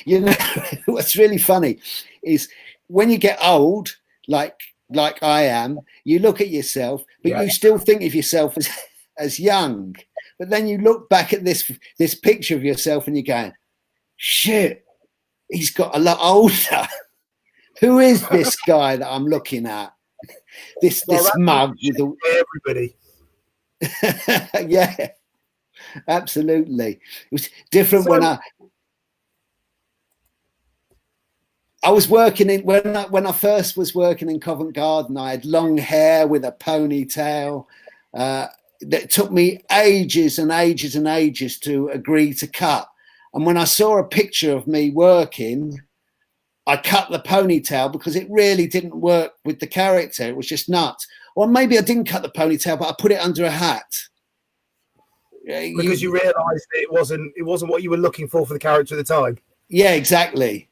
You know, what's really funny is when you get old, like I am, you look at yourself, but you still think of yourself as young. But then you look back at this picture of yourself and you're going, shit, he's got a lot older. Who is this guy that I'm looking at? This mug with everybody. Yeah, absolutely. It was different when I was working in when I first was working in Covent Garden. I had long hair with a ponytail. That took me ages and ages and ages to agree to cut. And when I saw a picture of me working, I cut the ponytail because it really didn't work with the character. It was just nuts. Or maybe I didn't cut the ponytail, but I put it under a hat. Because you realised it wasn't what you were looking for the character at the time. Yeah, exactly.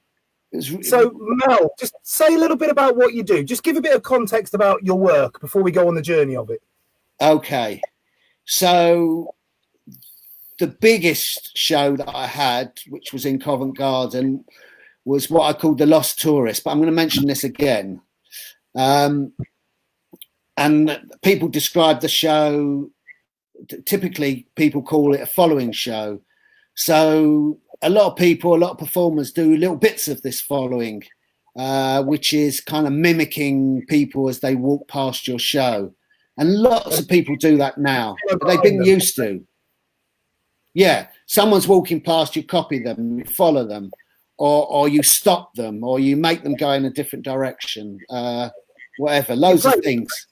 So, Mel, just say a little bit about what you do. Just give a bit of context about your work before we go on the journey of it. Okay. So the biggest show that I had, which was in Covent Garden, was what I called The Lost Tourist. But I'm going to mention this again. And people describe the show, typically people call it a following show. So a lot of performers do little bits of this following, which is kind of mimicking people as they walk past your show. And lots of people do that now. They've been used to. Yeah, someone's walking past, you copy them, you follow them, or you stop them, or you make them go in a different direction. Whatever, loads of things.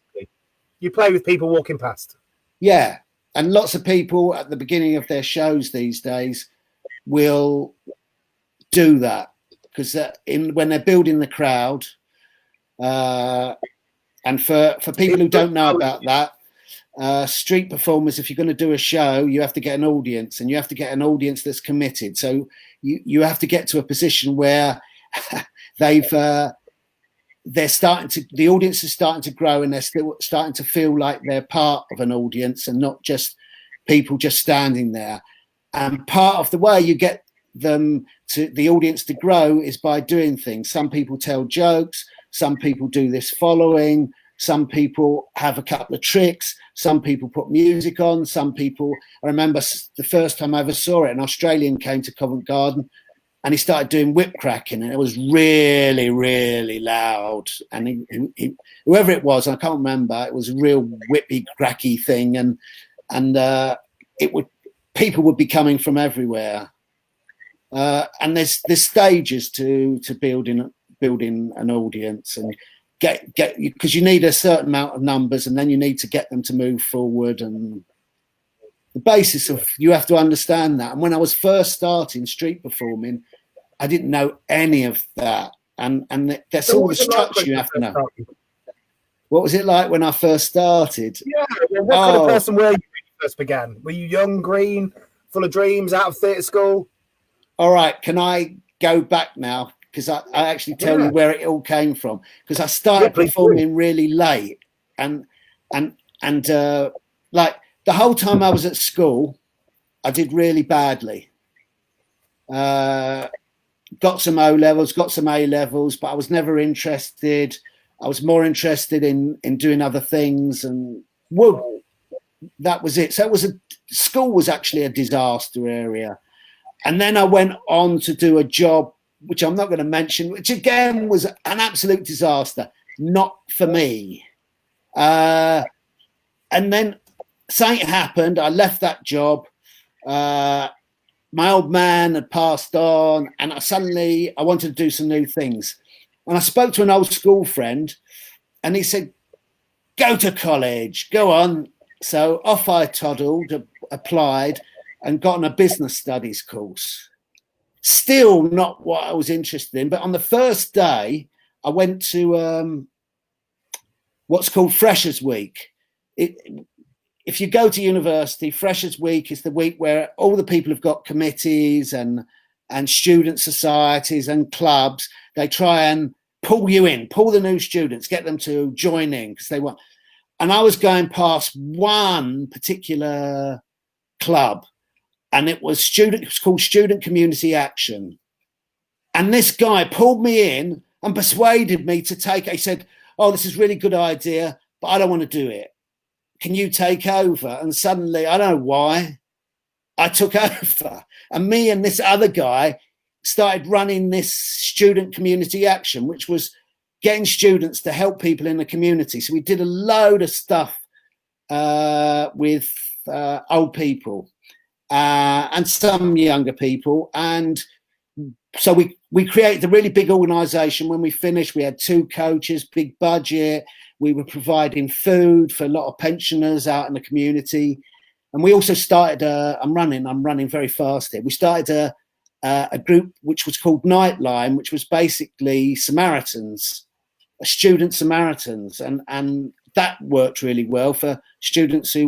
You play with people walking past. Yeah, and lots of people at the beginning of their shows these days will do that because when they're building the crowd. And for people who don't know about that, street performers, if you're going to do a show, you have to get an audience, and you have to get an audience that's committed. So you have to get to a position where the audience is starting to grow, and they're still starting to feel like they're part of an audience and not just people just standing there. And part of the way you get the audience to grow is by doing things. Some people tell jokes. Some people do this following. Some people have a couple of tricks. Some people put music on. Some people, I remember the first time I ever saw it, an Australian came to Covent Garden and he started doing whip cracking, and it was really, really loud. And whoever it was, I can't remember, it was a real whippy cracky thing. And people would be coming from everywhere. And there's stages to building an audience, and get because you need a certain amount of numbers, and then you need to get them to move forward, and the basis of you have to understand that. And when I was first starting street performing, I didn't know any of that, and that's all the structure you have to know. What was it like when I first started? Yeah, well, what kind of person were you when you first began? Were you young, green, full of dreams, out of theatre school? All right, can I go back now? Because I actually tell you where it all came from. Because I started performing really late, and like the whole time I was at school, I did really badly. Got some O levels, got some A levels, but I was never interested. I was more interested in doing other things, and that was it. So school was actually a disaster area. And then I went on to do a job, which I'm not going to mention, which again was an absolute disaster, not for me. And then something happened. I left that job. My old man had passed on, and I wanted to do some new things. And I spoke to an old school friend, and he said, go to college, go on. So off I toddled, applied, and got on a business studies course. Still not what I was interested in. But on the first day, I went to what's called Freshers Week. If you go to university, Freshers Week is the week where all the people have got committees and student societies and clubs. They try and pull you in, pull the new students, get them to join in because they want. And I was going past one particular club, and it was called Student Community Action. And this guy pulled me in and persuaded me to take it. He said, "Oh, this is a really good idea, but I don't want to do it. Can you take over?" And suddenly, I don't know why, I took over. And me and this other guy started running this Student Community Action, which was getting students to help people in the community. So we did a load of stuff with old people and some younger people. And so we created a really big organisation. When we finished, we had 2 coaches, big budget. We were providing food for a lot of pensioners out in the community. And we also started, I'm running very fast here. We started a group which was called Nightline, which was basically Samaritans, student Samaritans. And that worked really well for students who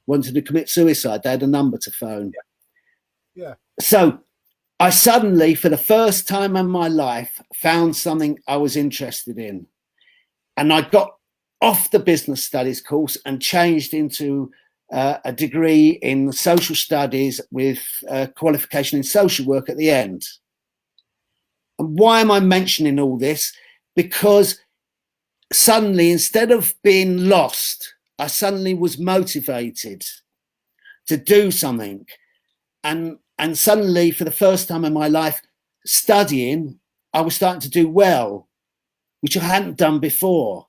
wanted to commit suicide. They had a number to phone. Yeah. So I suddenly, for the first time in my life, found something I was interested in. And I got off the business studies course and changed into a degree in social studies with a qualification in social work at the end. And why am I mentioning all this? Because suddenly, instead of being lost, I suddenly was motivated to do something. And suddenly, for the first time in my life, studying, I was starting to do well, which I hadn't done before.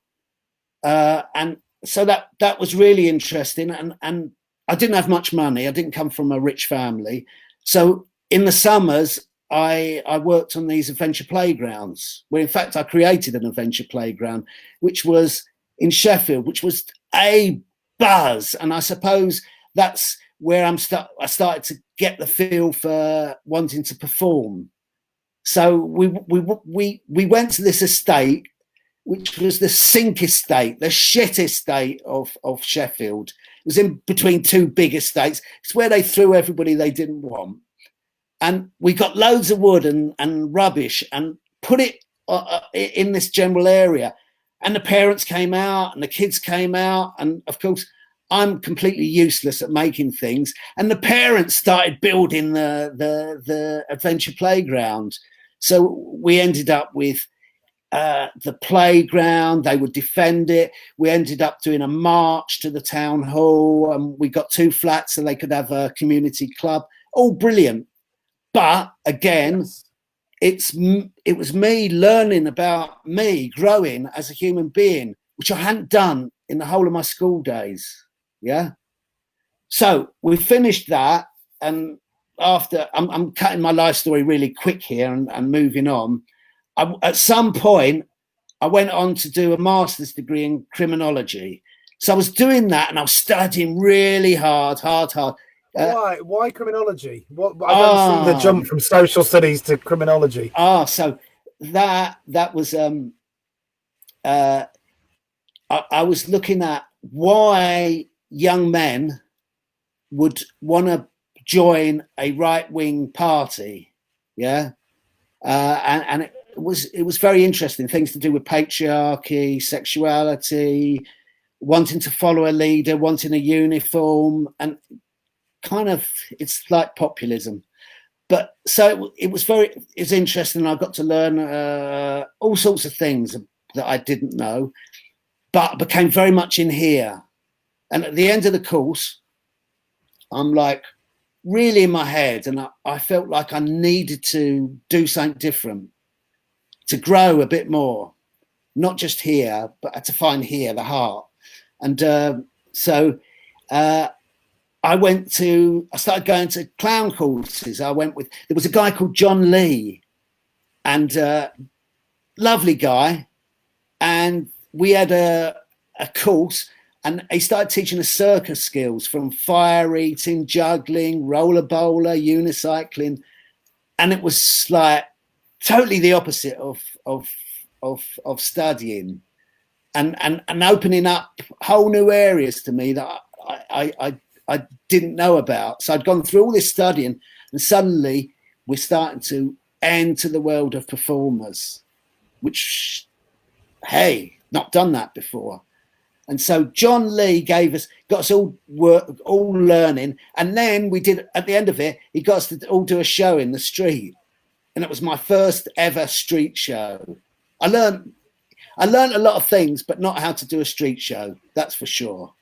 And so that was really interesting. And I didn't have much money. I didn't come from a rich family. So in the summers, I worked on these adventure playgrounds, where in fact I created an adventure playground, which was in Sheffield, which was a buzz. And I suppose that's where I started to get the feel for wanting to perform. So we went to this estate, which was the sink estate, the shit estate of Sheffield. It was in between 2 big estates. It's where they threw everybody they didn't want. And we got loads of wood and rubbish and put it in this general area. And the parents came out and the kids came out. And of course, I'm completely useless at making things. And the parents started building the adventure playground. So we ended up with the playground. They would defend it. We ended up doing a march to the town hall, and we got 2 flats so they could have a community club. All brilliant. But again, it was me learning about me growing as a human being, which I hadn't done in the whole of my school days. Yeah. So we finished that, and after I'm cutting my life story really quick here and moving on. At some point, I went on to do a master's degree in criminology. So I was doing that, and I was studying really hard. Why criminology? I don't see the jump from social studies to criminology. So that was I was looking at why young men would want to join a right-wing party. Yeah. And it was very interesting, things to do with patriarchy, sexuality, wanting to follow a leader, wanting a uniform, and kind of, it's like populism. But so it was interesting. I got to learn all sorts of things that I didn't know, but became very much in here. And at the end of the course, I'm like really in my head, and I felt like I needed to do something different, to grow a bit more, not just here, but to find here, the heart. And so I started going to clown courses. There was a guy called John Lee, and lovely guy. And we had a course, and he started teaching us circus skills, from fire eating, juggling, roller bowler, unicycling. And it was like totally the opposite of studying, and opening up whole new areas to me that I didn't know about. So I'd gone through all this studying, and suddenly we're starting to enter the world of performers, which, hey, not done that before. And so John Lee got us all learning. And then we did, at the end of it, he got us to all do a show in the street. And it was my first ever street show. I learned a lot of things, but not how to do a street show. That's for sure.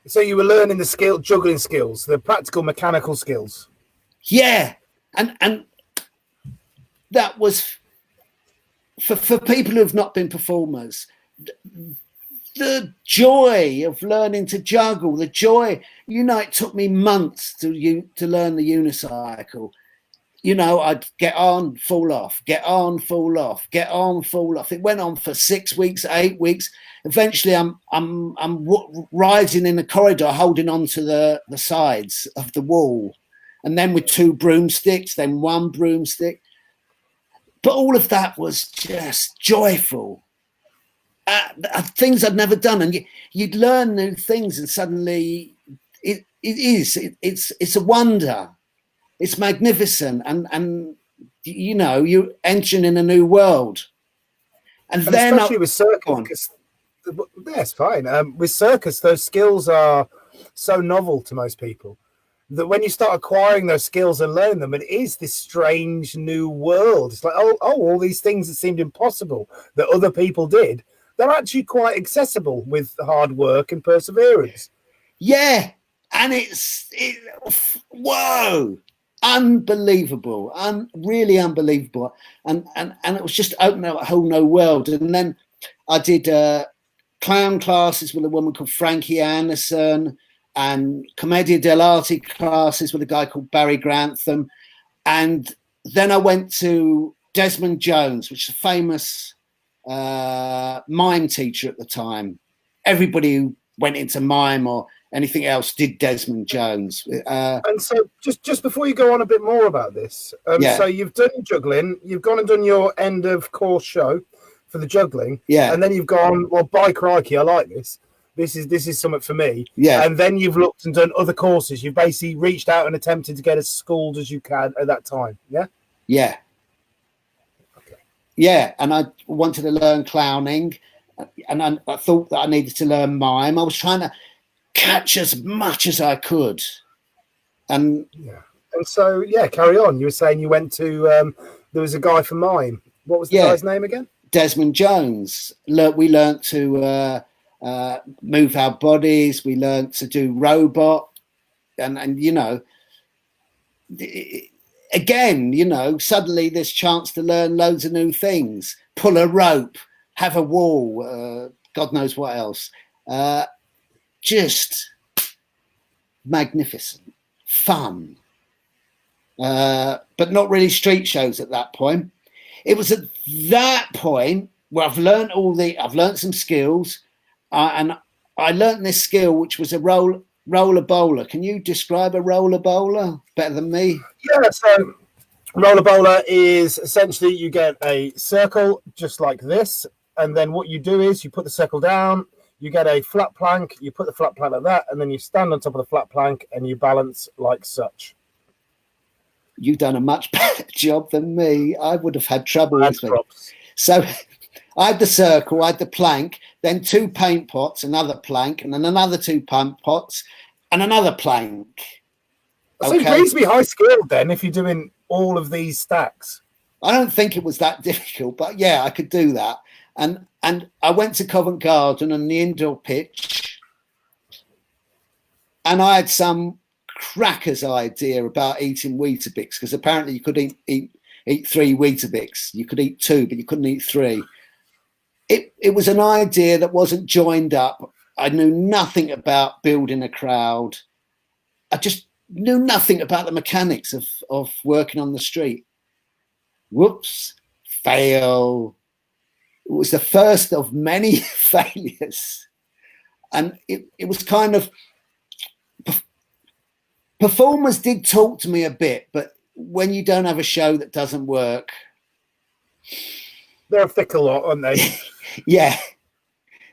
So you were learning the juggling skills, the practical mechanical skills. Yeah. And that was for people who've not been performers, the joy of learning to juggle, the joy, it took me months to learn the unicycle. I'd get on, fall off, get on, fall off, get on, fall off. It went on for 6 weeks, 8 weeks. Eventually, I'm rising in the corridor, holding on to the sides of the wall, and then with 2 broomsticks, then 1 broomstick. But all of that was just joyful. Things I'd never done, and you'd learn new things, and suddenly it's a wonder. It's magnificent, and you're entering in a new world. And then especially with circus, that's fine. With circus, those skills are so novel to most people that when you start acquiring those skills and learn them, it is this strange new world. It's like, oh, all these things that seemed impossible that other people did, they're actually quite accessible with hard work and perseverance. Yeah, and whoa, unbelievable, really unbelievable, and it was just opening up a whole new world. And then I did clown classes with a woman called Frankie Anderson, and Commedia dell'arte classes with a guy called Barry Grantham, and then I went to Desmond Jones, which is a famous mime teacher at the time. Everybody who went into mime or anything else did Desmond Jones. And so just before you go on a bit more about this, so you've done juggling, you've gone and done your end of course show for the juggling, and then you've gone, well, by crikey, I like this. This is something for me. Yeah. And then you've looked and done other courses. You've basically reached out and attempted to get as schooled as you can at that time. Yeah? Yeah. Okay. Yeah. And I wanted to learn clowning, and I thought that I needed to learn mime. I was trying to catch as much as I could. And so, carry on. You were saying you went to, there was a guy for mime. What was the guy's name again? Desmond Jones. We learned to move our bodies. We learned to do robot, and again, suddenly this chance to learn loads of new things, pull a rope, have a wall, God knows what else. Just magnificent, fun, but not really street shows at that point. It was at that point where I've learned some skills. And I learned this skill, which was a roller bowler. Can you describe a roller bowler better than me? Yeah, so roller bowler is essentially you get a circle just like this, and then what you do is you put the circle down, you get a flat plank, you put the flat plank like that, and then you stand on top of the flat plank and you balance like such. You've done a much better job than me. I would have had trouble with it. So I had the circle, I had the plank, then 2 paint pots, another plank, and then another 2 paint pots, and another plank. So it needs to be high skilled then if you're doing all of these stacks. I don't think it was that difficult, but yeah, I could do that. And I went to Covent Garden on the indoor pitch, and I had some cracker's idea about eating Weetabix, because apparently you could eat 3 Weetabix. You could eat 2, but you couldn't eat 3. It was an idea that wasn't joined up. I knew nothing about building a crowd. I just knew nothing about the mechanics of working on the street. Whoops, fail. It was the first of many failures. And it was kind of, performers did talk to me a bit, but when you don't have a show that doesn't work, they're a fickle lot, aren't they? Yeah,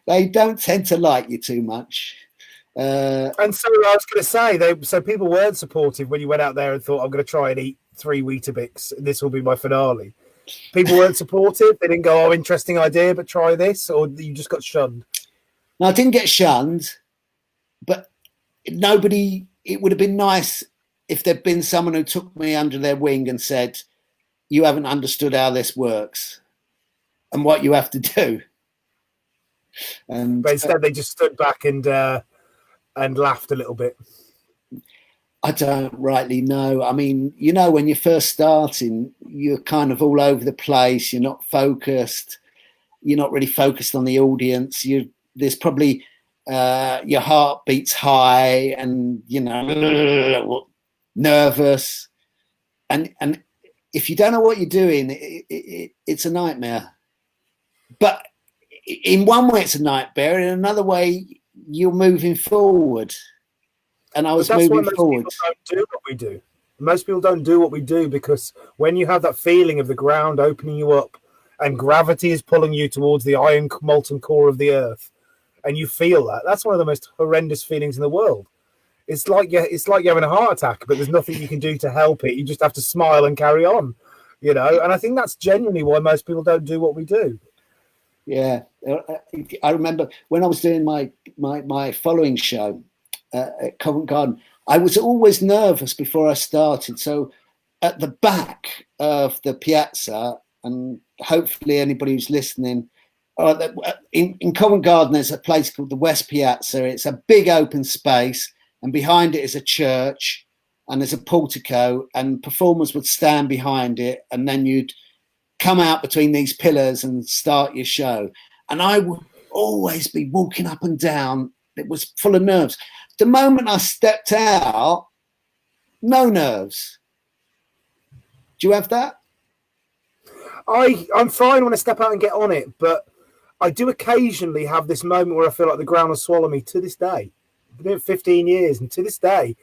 they don't tend to like you too much. And so I was going to say, so people weren't supportive when you went out there and thought, I'm going to try and eat 3 Weetabix. This will be my finale. People weren't supportive. They didn't go, oh, interesting idea, but try this, or you just got shunned. Now, I didn't get shunned, but nobody, it would have been nice if there'd been someone who took me under their wing and said, you haven't understood how this works and what you have to do. But instead they just stood back and laughed a little bit. I don't rightly know. I mean, you know, when you're first starting, you're kind of all over the place. You're not focused. You're not really focused on the audience. There's probably your heart beats high, and you know, nervous. And if you don't know what you're doing, it's a nightmare. But in one way, it's a nightmare. In another way, you're moving forward. And I was moving forward. Most people don't do what we do because when you have that feeling of the ground opening you up and gravity is pulling you towards the iron molten core of the earth, and you feel that, that's one of the most horrendous feelings in the world. It's like you're having a heart attack, but there's nothing you can do to help it. You just have to smile and carry on, you know. And I think that's genuinely why most people don't do what we do. Yeah, I remember when I was doing my following show at Covent Garden, I was always nervous before I started. So at the back of the piazza, and hopefully anybody who's listening, in Covent Garden, there's a place called the West Piazza. It's a big open space, and behind it is a church, and there's a portico, and performers would stand behind it, and then you'd come out between these pillars and start your show. And I would always be walking up and down. It was full of nerves. The moment I stepped out, no nerves. Do you have that? I'm fine when I step out and get on it, but I do occasionally have this moment where I feel like the ground will swallow me. To this day, I've been doing it 15 years, and to this day,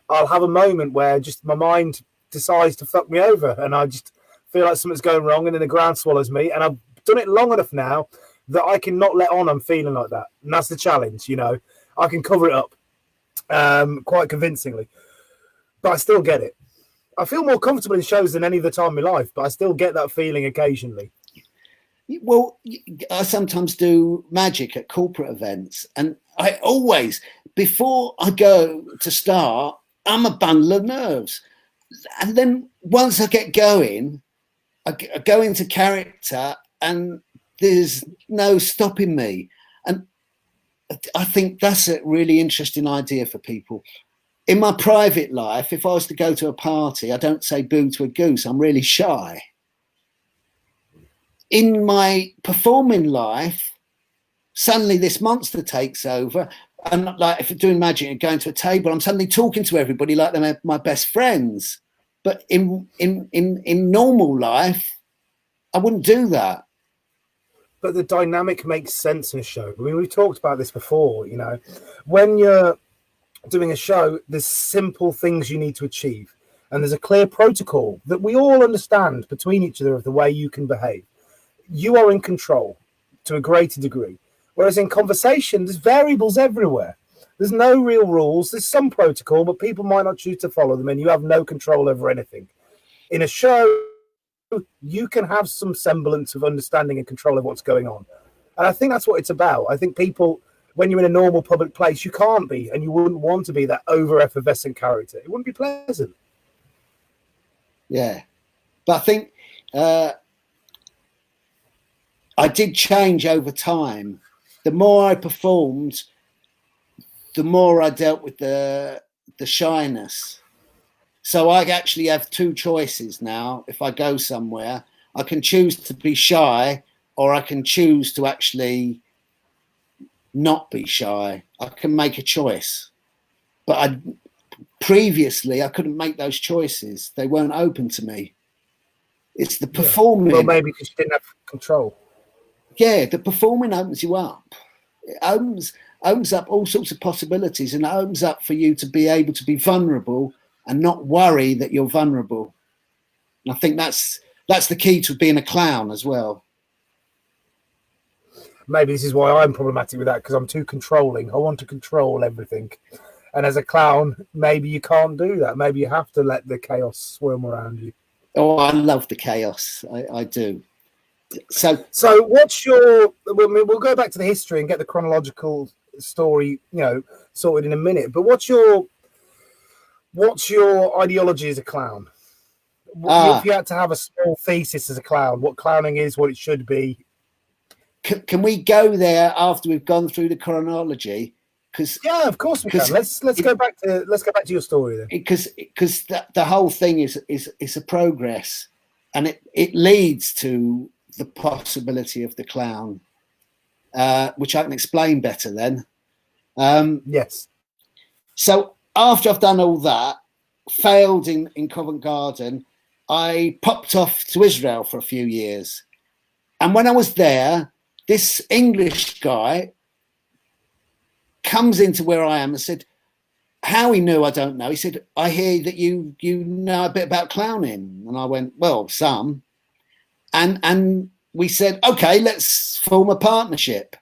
I'll have a moment where just my mind decides to fuck me over, and I just feel like something's going wrong, and then the ground swallows me. And I've done it long enough now that I can not let on I'm feeling like that, and that's the challenge. You know, I can cover it up quite convincingly, but I still get it. I feel more comfortable in shows than any other time in my life, but I still get that feeling occasionally. Well, I sometimes do magic at corporate events, and I always, before I go to start, I'm a bundle of nerves. And then once I get going, I go into character, and there's no stopping me. And I think that's a really interesting idea for people. In my private life, if I was to go to a party, I don't say boo to a goose. I'm really shy. In my performing life, suddenly this monster takes over. And like if you're doing magic and going to a table, I'm suddenly talking to everybody like they're my best friends. But in normal life, I wouldn't do that. But the dynamic makes sense in a show. I mean, we've talked about this before, you know. When you're doing a show, there's simple things you need to achieve. And there's a clear protocol that we all understand between each other of the way you can behave. You are in control to a greater degree. Whereas in conversation, there's variables everywhere. There's no real rules. There's some protocol, but people might not choose to follow them, and you have no control over anything. In a show, you can have some semblance of understanding and control of what's going on. And I think that's what it's about. I think people, when you're in a normal public place, you can't be, and you wouldn't want to be that over-effervescent character. It wouldn't be pleasant. Yeah. But I think I did change over time. The more I performed, the more I dealt with the shyness. So I actually have two choices now. If I go somewhere, I can choose to be shy, or I can choose to actually not be shy. I can make a choice. But previously, I couldn't make those choices. They weren't open to me. It's the performing. Well, maybe because you didn't have control. Yeah, the performing opens you up. It opens up all sorts of possibilities, and it opens up for you to be able to be vulnerable and not worry that you're vulnerable. And I think that's the key to being a clown as well. Maybe this is why I'm problematic with that, because I'm too controlling. I want to control everything. And as a clown, maybe you can't do that. Maybe you have to let the chaos swirl around you. Oh, I love the chaos. I do. So what's your? We'll go back to the history and get the chronological story, sorted in a minute. But what's your ideology as a clown? If you had to have a small thesis as a clown, what clowning is, what it should be. Can we go there after we've gone through the chronology? Yeah, of course we can. Let's go back to your story then. Because the whole thing is a progress, and it leads to the possibility of the clown, which I can explain better then. Yes. So after I've done all that, failed in Covent Garden, I popped off to Israel for a few years, and when I was there, this English guy comes into where I am and said, how he knew, I don't know. He said, I hear that you know a bit about clowning. And I went, well, some. And we said, okay, let's form a partnership.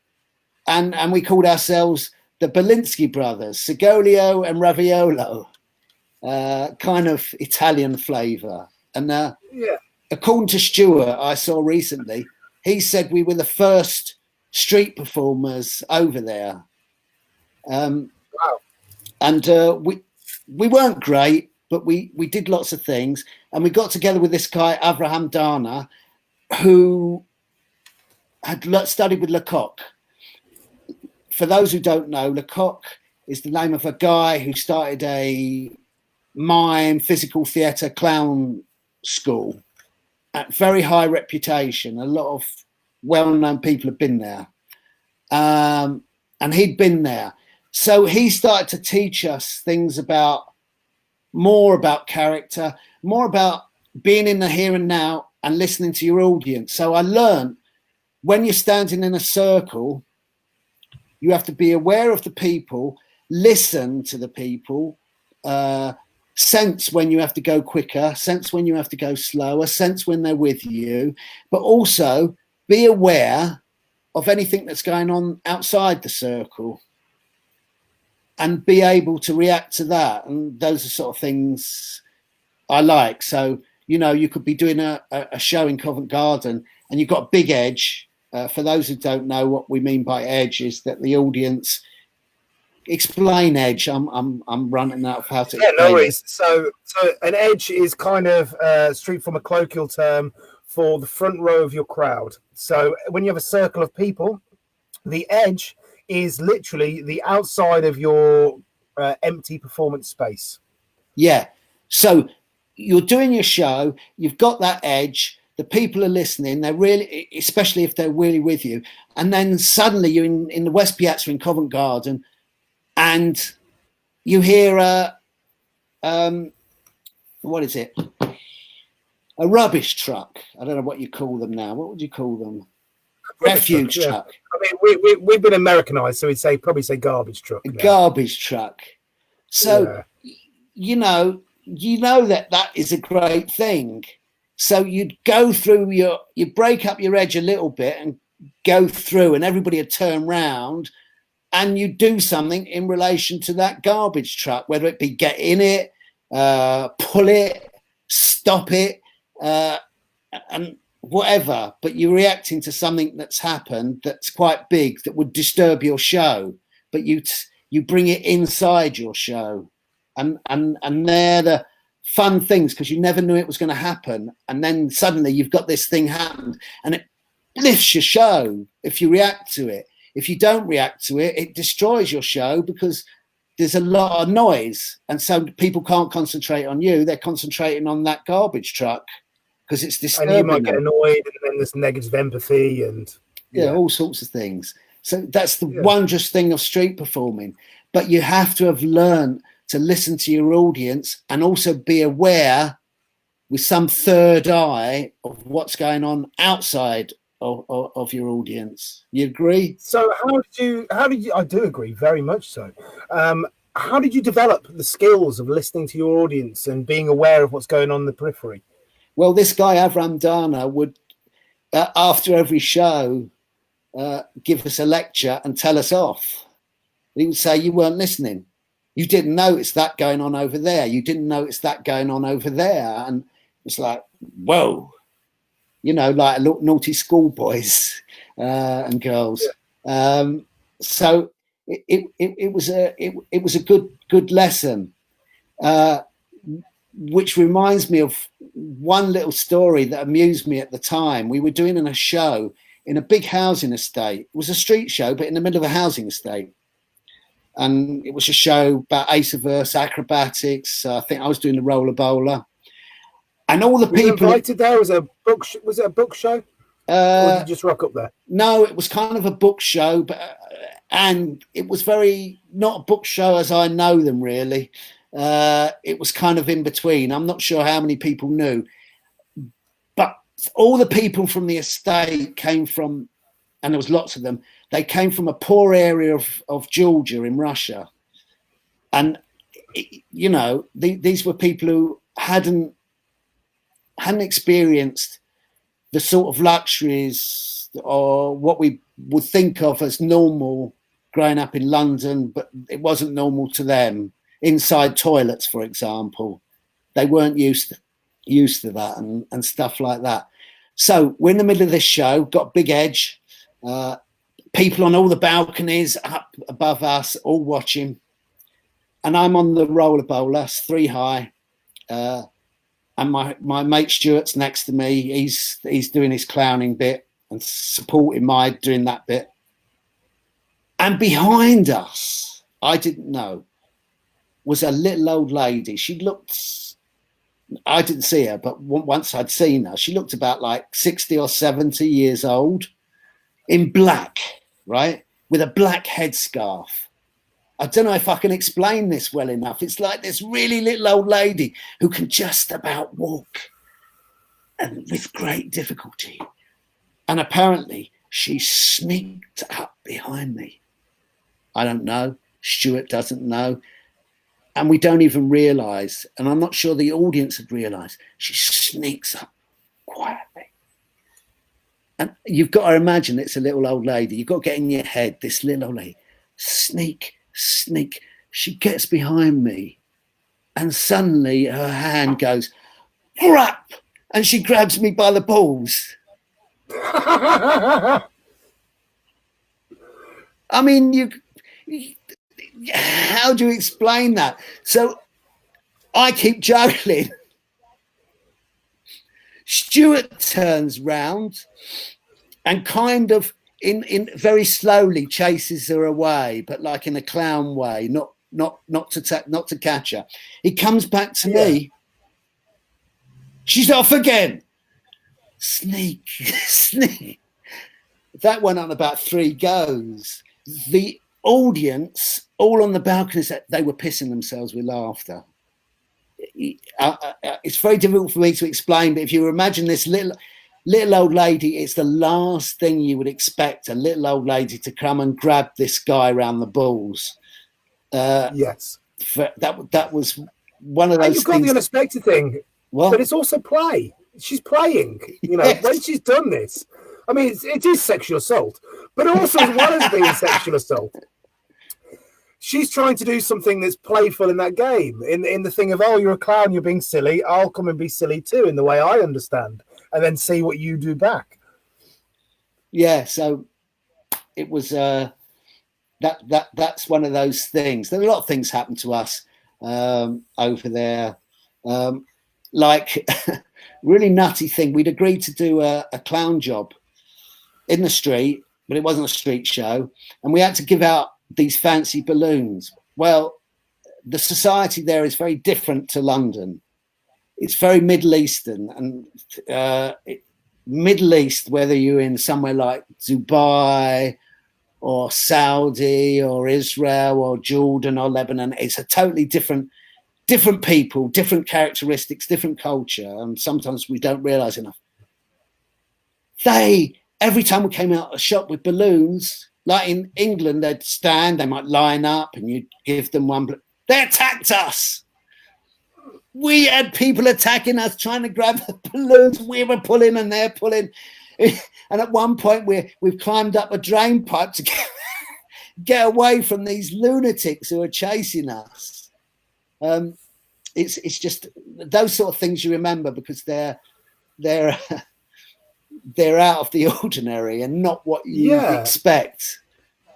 And we called ourselves the Belinsky brothers, Segolio and Raviolo, kind of Italian flavour. And according to Stuart, I saw recently, he said we were the first street performers over there. Wow. And we weren't great, but we did lots of things. And we got together with this guy, Avraham Dana, who had studied with Lecoq. For those who don't know, Lecoq is the name of a guy who started a mime, physical theatre, clown school at very high reputation. A lot of well-known people have been there. And he'd been there. So he started to teach us things more about character, more about being in the here and now and listening to your audience. So I learned when you're standing in a circle, you have to be aware of the people, listen to the people, sense when you have to go quicker, sense when you have to go slower, sense when they're with you, but also be aware of anything that's going on outside the circle and be able to react to that. And those are sort of things I like. So, you could be doing a show in Covent Garden and you've got a big edge. For those who don't know what we mean by edge is that the audience explain edge. I'm running out of how to explain. Yeah, no worries. So an edge is kind of street from a colloquial term for the front row of your crowd. So when you have a circle of people, the edge is literally the outside of your empty performance space. Yeah. So you're doing your show, you've got that edge, the people are listening, they're really, especially if they're really with you. And then suddenly you're in the West Piazza in Covent Garden and you hear what is it? A rubbish truck. I don't know what you call them now. What would you call them? Refuge truck. I mean, we've been Americanized, so we'd probably say garbage truck. A garbage truck. So, you know that is a great thing. So you'd go through you break up your edge a little bit and go through, and everybody would turn round, and you do something in relation to that garbage truck, whether it be get in it, pull it, stop it, and whatever. But you're reacting to something that's happened that's quite big that would disturb your show, but you bring it inside your show, and they're the fun things because you never knew it was going to happen, and then suddenly you've got this thing happen, and it lifts your show if you react to it. If you don't react to it, it destroys your show because there's a lot of noise, and so people can't concentrate on you. They're concentrating on that garbage truck because it's disturbing. And you might get annoyed, and then there's negative empathy, and all sorts of things. So that's the wondrous thing of street performing. But you have to have learned to listen to your audience and also be aware with some third eye of what's going on outside of your audience. You agree? So how did you I do agree very much so. How did you develop the skills of listening to your audience and being aware of what's going on in the periphery? Well, this guy Avram Dana would after every show give us a lecture and tell us off. He would say, you weren't listening. You didn't notice that going on over there. You didn't notice that going on over there. And it's like, whoa. like naughty schoolboys and girls. Yeah. So it was a good lesson, which reminds me of one little story that amused me at the time. We were doing a show in a big housing estate. It was a street show, but in the middle of a housing estate. And it was a show about ace-averse acrobatics. I think I was doing the roller bowler. And all the people invited there was a book. Was it a book show? Or did you just rock up there? No, it was kind of a book show, but and it was very not a book show as I know them really. It was kind of in between. I'm not sure how many people knew, but all the people from the estate came from, and there was lots of them. They came from a poor area of Georgia in Russia, and these were people who hadn't experienced the sort of luxuries or what we would think of as normal growing up in London, but it wasn't normal to them. Inside toilets, for example, they weren't used to that and stuff like that. So we're in the middle of this show, got big edge, people on all the balconies up above us, all watching, and I'm on the roller bowler, 3 high. And my mate Stuart's next to me. He's doing his clowning bit and supporting my doing that bit. And behind us, I didn't know, was a little old lady. She looked, I didn't see her, but once I'd seen her, she looked about like 60 or 70 years old, in black, right? With a black headscarf. I don't know if I can explain this well enough. It's like this really little old lady who can just about walk, and with great difficulty. And apparently she sneaked up behind me. I don't know. Stuart doesn't know. And we don't even realise, and I'm not sure the audience had realised, she sneaks up quietly. And you've got to imagine it's a little old lady. You've got to get in your head, this little old lady. Sneak. She gets behind me, and suddenly her hand goes, "Crap!" and she grabs me by the balls. I mean, how do you explain that? So I keep juggling. Stuart turns round and kind of in very slowly chases her away, but like in a clown way, not to catch her. He comes back to me. She's off again. Sneak. That went on about 3 goes. The audience, all on the balconies, they were pissing themselves with laughter. It's very difficult for me to explain, but if you imagine this little old lady, it's the last thing you would expect a little old lady to come and grab this guy around the balls. Yes. That was one of those things. You've got the unexpected thing, but it's also play. She's playing, yes. When she's done this. I mean, it is sexual assault, but also as well as being sexual assault, she's trying to do something that's playful in that game, in the thing of, oh, you're a clown, you're being silly, I'll come and be silly too, in the way I understand, and then see what you do back. Yeah, so it was that's one of those things. There are a lot of things happen to us over there. Like really nutty thing. We'd agreed to do a clown job in the street, but it wasn't a street show, and we had to give out these fancy balloons. Well, the society there is very different to London. It's very Middle Eastern, and Middle East, whether you're in somewhere like Dubai or Saudi or Israel or Jordan or Lebanon, it's a totally different people, different characteristics, different culture, and sometimes we don't realize enough. Every time we came out of a shop with balloons, like in England, they'd stand, they might line up, and you'd give them one. They attacked us. We had people attacking us, trying to grab the balloons. We were pulling, and they're pulling. And at one point, we've climbed up a drain pipe to get away from these lunatics who are chasing us. It's just those sort of things you remember because they're they're out of the ordinary and not what you expect.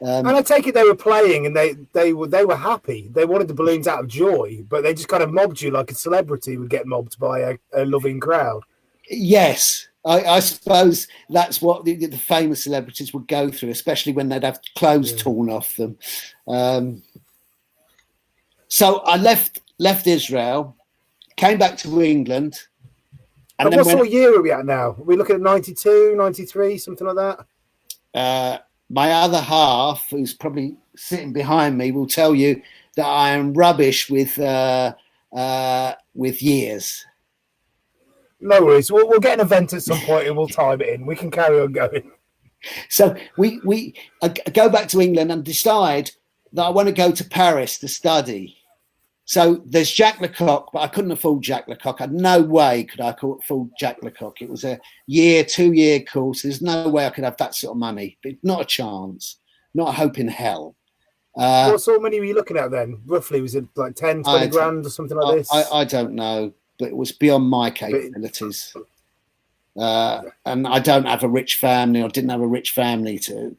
And I take it they were playing and they were happy. They wanted the balloons out of joy, but they just kind of mobbed you like a celebrity would get mobbed by a loving crowd. Yes, I suppose that's what the famous celebrities would go through, especially when they'd have clothes torn off them. So I left Israel, came back to England. And what sort of year are we at now? Are we looking at 92, 93, something like that? My other half, who's probably sitting behind me, will tell you that I am rubbish with years. No worries. We'll get an event at some point and we'll time it in. We can carry on going. So we go back to England and decide that I want to go to Paris to study. So there's Jacques Lecoq, but I couldn't afford Jacques Lecoq. I had no way could I afford Jacques Lecoq. It was a 2-year course. There's no way I could have that sort of money. Not a chance. Not a hope in hell. What sort of money were you looking at then? Roughly, was it like 10, 20 grand or something like this? I don't know, but it was beyond my capabilities. And I don't have a rich family, or didn't have a rich family to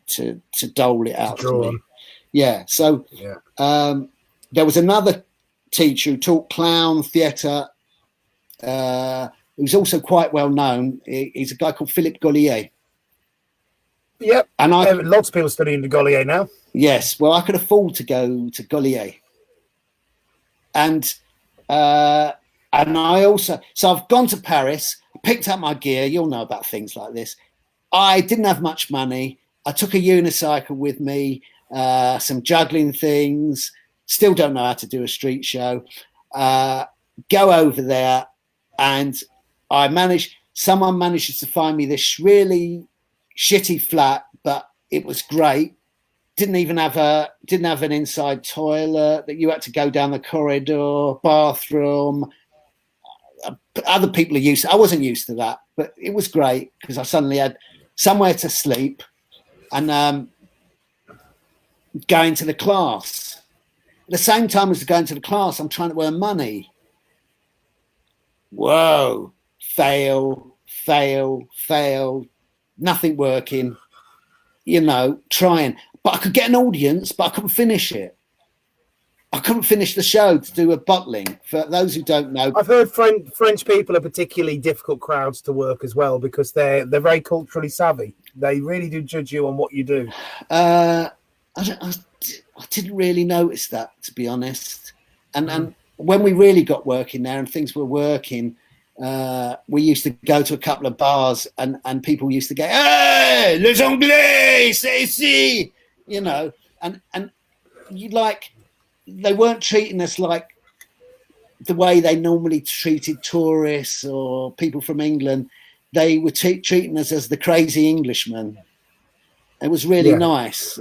dole it out to me. Yeah. So there was another teacher who taught clown theatre, who's also quite well known. He's a guy called Philippe Gollier. Yep, and lots of people studying the Gollier now. Yes, well, I could afford to go to Gollier, and I also. So I've gone to Paris, picked up my gear. You'll know about things like this. I didn't have much money. I took a unicycle with me, some juggling things. Still don't know how to do a street show. Go over there, and someone manages to find me this really shitty flat, but it was great. Didn't have an inside toilet, that you had to go down the corridor, bathroom. Other people are used to. I wasn't used to that, but it was great because I suddenly had somewhere to sleep and going to the class. At the same time as going to the class, I'm trying to earn money. Whoa, fail, nothing working, trying. But I could get an audience, but I couldn't finish it. I couldn't finish the show to do a bottling. For those who don't know, I've heard French people are particularly difficult crowds to work as well because they're very culturally savvy. They really do judge you on what you do. I didn't really notice that, to be honest. And when we really got working there and things were working, we used to go to a couple of bars and people used to go, "Hey, les Anglais, c'est ici," and you they weren't treating us like the way they normally treated tourists or people from England. They were treating us as the crazy Englishman. It was really nice,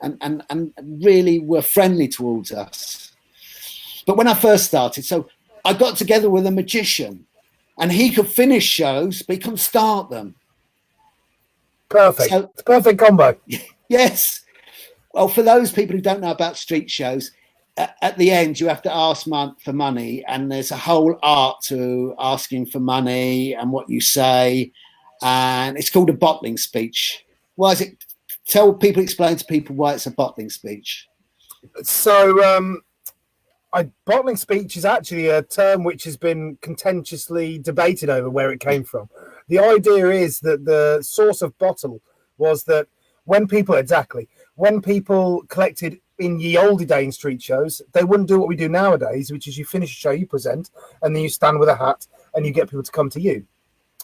and really were friendly towards us. But when I first started, so I got together with a magician and he could finish shows, but he couldn't start them. Perfect. So, it's a perfect combo. Yes. Well, for those people who don't know about street shows, at the end, you have to ask for money. And there's a whole art to asking for money and what you say. And it's called a bottling speech. Why is it? Explain to people why it's a bottling speech. So, bottling speech is actually a term which has been contentiously debated over where it came from. The idea is that the source of bottle was that when people collected in ye olde day in street shows, they wouldn't do what we do nowadays, which is you finish a show, you present, and then you stand with a hat and you get people to come to you.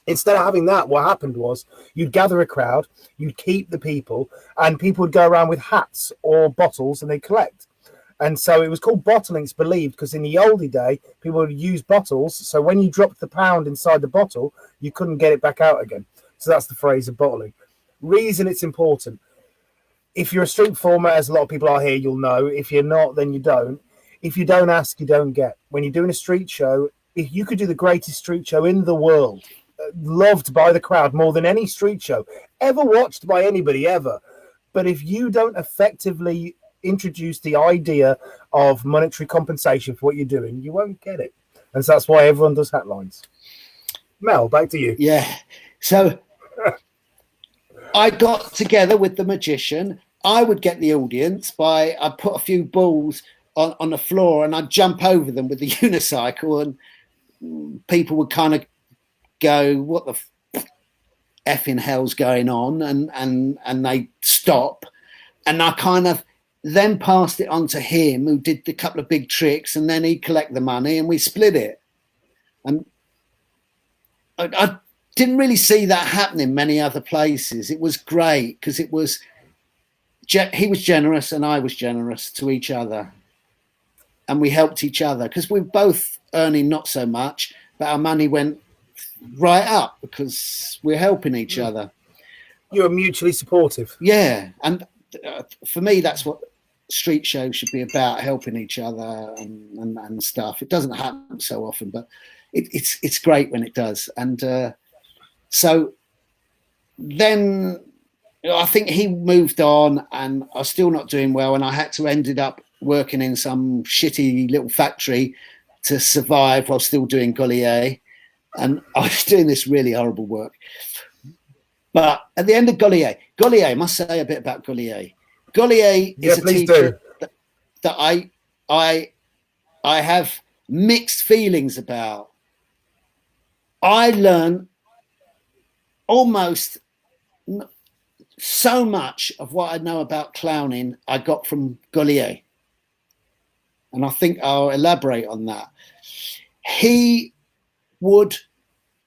Instead of having that, what happened was you'd gather a crowd, you'd keep the people, and people would go around with hats or bottles and they'd collect. And so it was called bottling, it's believed, because in the oldie day, people would use bottles. So when you dropped the pound inside the bottle, you couldn't get it back out again. So that's the phrase of bottling. Reason it's important. If you're a street performer, as a lot of people are here, you'll know. If you're not, then you don't. If you don't ask, you don't get. When you're doing a street show, if you could do the greatest street show in the world, loved by the crowd more than any street show, ever watched by anybody ever. But if you don't effectively introduce the idea of monetary compensation for what you're doing, you won't get it. And so that's why everyone does hat lines. Mel, back to you. Yeah. So I got together with the magician. I would get the audience I'd put a few balls on the floor and I'd jump over them with the unicycle, and people would kind of go, what the effing hell's going on? And they stop. And I kind of then passed it on to him, who did a couple of big tricks, and then he'd collect the money and we split it. And I didn't really see that happening many other places. It was great because he was generous and I was generous to each other, and we helped each other because we were both earning not so much, but our money went right up because we're helping each other. You were mutually supportive. Yeah, and for me, that's what street shows should be about: helping each other and stuff. It doesn't happen so often, but it's great when it does. And so then I think he moved on, and I was still not doing well, and I had to ended up working in some shitty little factory to survive while still doing Gaulier. And I was doing this really horrible work. But at the end of Gaulier, I must say a bit about Gaulier. Gaulier is a teacher that I have mixed feelings about. I learned almost so much of what I know about clowning I got from Gaulier. And I think I'll elaborate on that. He would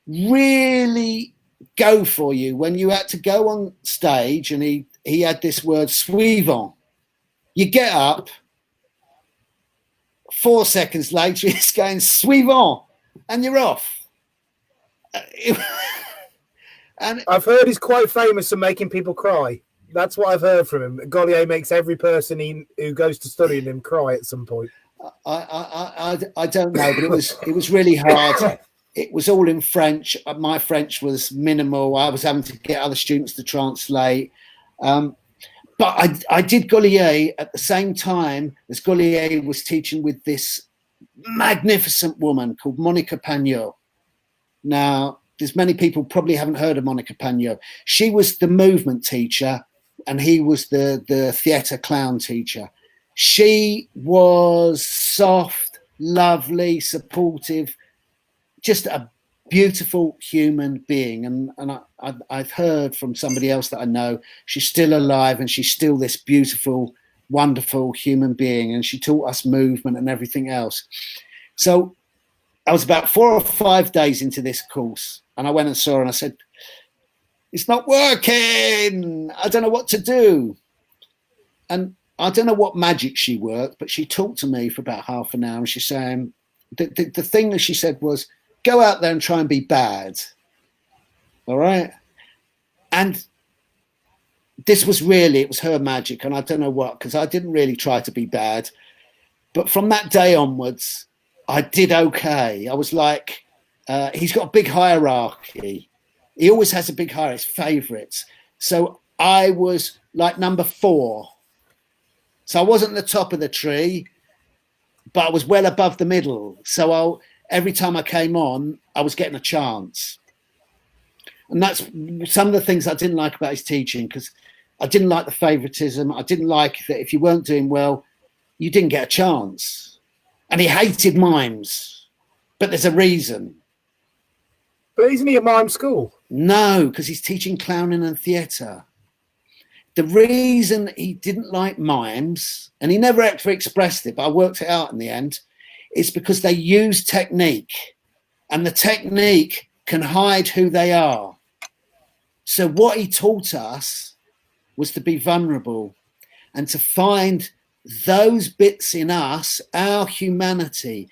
really go for you when you had to go on stage, and he had this word suivant. You get up, 4 seconds later it's going suivant, and you're off. And I've heard he's quite famous for making people cry. That's what I've heard from him. Gaulier makes every person who goes to study him cry at some point. I don't know, but it was really hard. It was all in French. My French was minimal. I was having to get other students to translate. But I did Gaulier at the same time as Gaulier was teaching with this magnificent woman called Monica Pagnot. Now, there's many people probably haven't heard of Monica Pagnot. She was the movement teacher and he was the theatre clown teacher. She was soft, lovely, supportive, just a beautiful human being. And I've heard from somebody else that I know, she's still alive and she's still this beautiful, wonderful human being. And she taught us movement and everything else. So I was about 4 or 5 days into this course and I went and saw her and I said, it's not working. I don't know what to do. And I don't know what magic she worked, but she talked to me for about half an hour and she's saying, the thing that she said was, go out there and try and be bad. All right. And this was really, it was her magic. And I don't know what, because I didn't really try to be bad. But from that day onwards, I did okay. I was like, he's got a big hierarchy. He always has a big hierarchy, his favorites. So I was like number 4. So I wasn't the top of the tree, but I was well above the middle. So every time I came on, I was getting a chance. And that's some of the things I didn't like about his teaching, because I didn't like the favoritism. I didn't like that if you weren't doing well, you didn't get a chance. And he hated mimes, but there's a reason. But isn't he at mime school? No, because he's teaching clowning and theatre. The reason he didn't like mimes, and he never actually expressed it, but I worked it out in the end, is because they use technique, and the technique can hide who they are. So what he taught us was to be vulnerable and to find those bits in us, our humanity,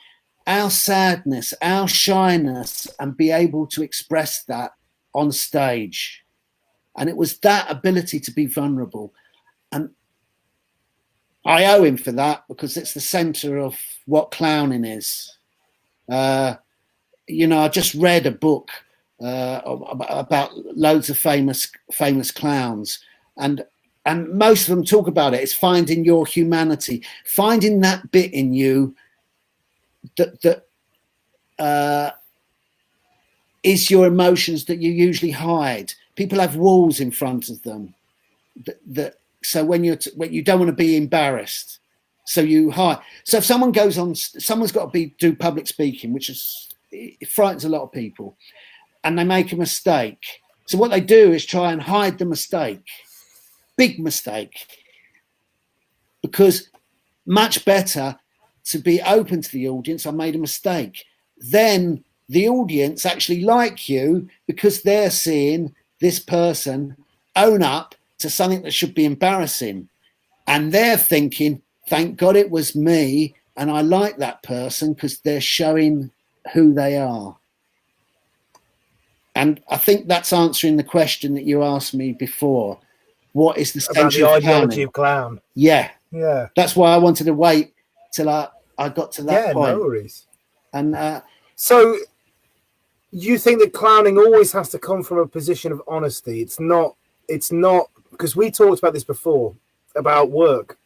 our sadness, our shyness, and be able to express that on stage. And it was that ability to be vulnerable. And I owe him for that, because it's the center of what clowning is. I just read a book about loads of famous clowns, and most of them talk about it. It's finding your humanity, finding that bit in you that is your emotions that you usually hide. People have walls in front of them so when you don't want to be embarrassed, so you hide. So if someone goes on, someone's got to do public speaking, which it frightens a lot of people, and they make a mistake. So what they do is try and hide the mistake, big mistake, because much better to be open to the audience. I made a mistake. Then the audience actually like you because they're seeing this person own up to something that should be embarrassing. And they're thinking, thank God it was me. And I like that person because they're showing who they are. And I think that's answering the question that you asked me before. What is the central ideology of clown? Yeah. Yeah. That's why I wanted to wait till I got to that point. Yeah, no worries. And so you think that clowning always has to come from a position of honesty? It's not because we talked about this before, about work,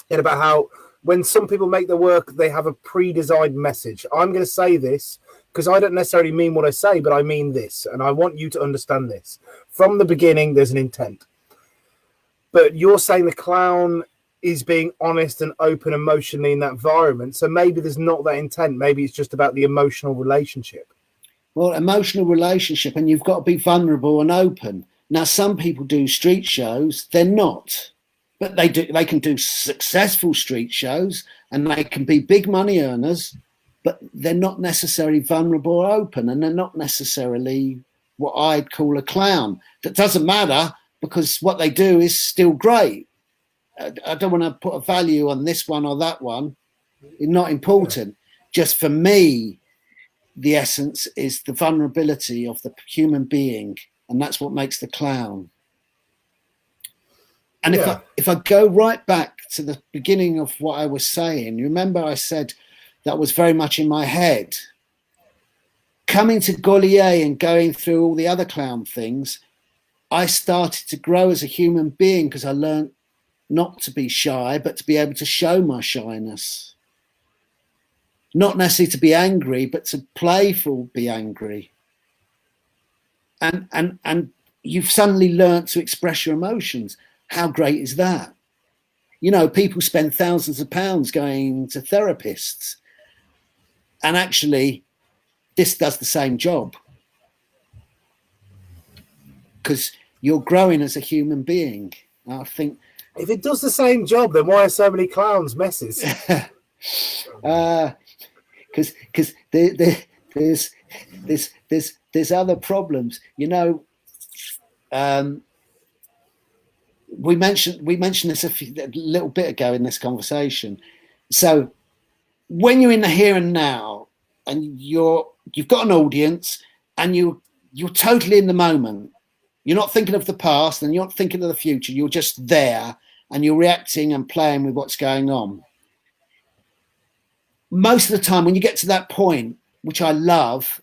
and about how when some people make their work, they have a pre-designed message. I'm going to say this because I don't necessarily mean what I say, but I mean this, and I want you to understand this. From the beginning, there's an intent. But you're saying the clown is being honest and open emotionally in that environment, so maybe there's not that intent. Maybe it's just about the emotional relationship. Well, emotional relationship, and you've got to be vulnerable and open. Now, some people do street shows, they're not. But they can do successful street shows and they can be big money earners, but they're not necessarily vulnerable or open, and they're not necessarily what I'd call a clown. That doesn't matter because what they do is still great. I don't want to put a value on this one or that one. It's not important. Just for me, the essence is the vulnerability of the human being, and that's what makes the clown. And if I go right back to the beginning of what I was saying, you remember I said that was very much in my head. Coming to Gaulier and going through all the other clown things, I started to grow as a human being because I learned not to be shy, but to be able to show my shyness. Not necessarily to be angry, but to playful be angry. And you've suddenly learned to express your emotions. How great is that? You know, people spend thousands of pounds going to therapists, and actually this does the same job because you're growing as a human being. I think if it does the same job, then why are so many clowns messes? Because there's other problems, you know. We mentioned this a little bit ago in this conversation. So when you're in the here and now, and you've got an audience, and you're totally in the moment. You're not thinking of the past, and you're not thinking of the future. You're just there, and you're reacting and playing with what's going on. Most of the time, when you get to that point, which I love,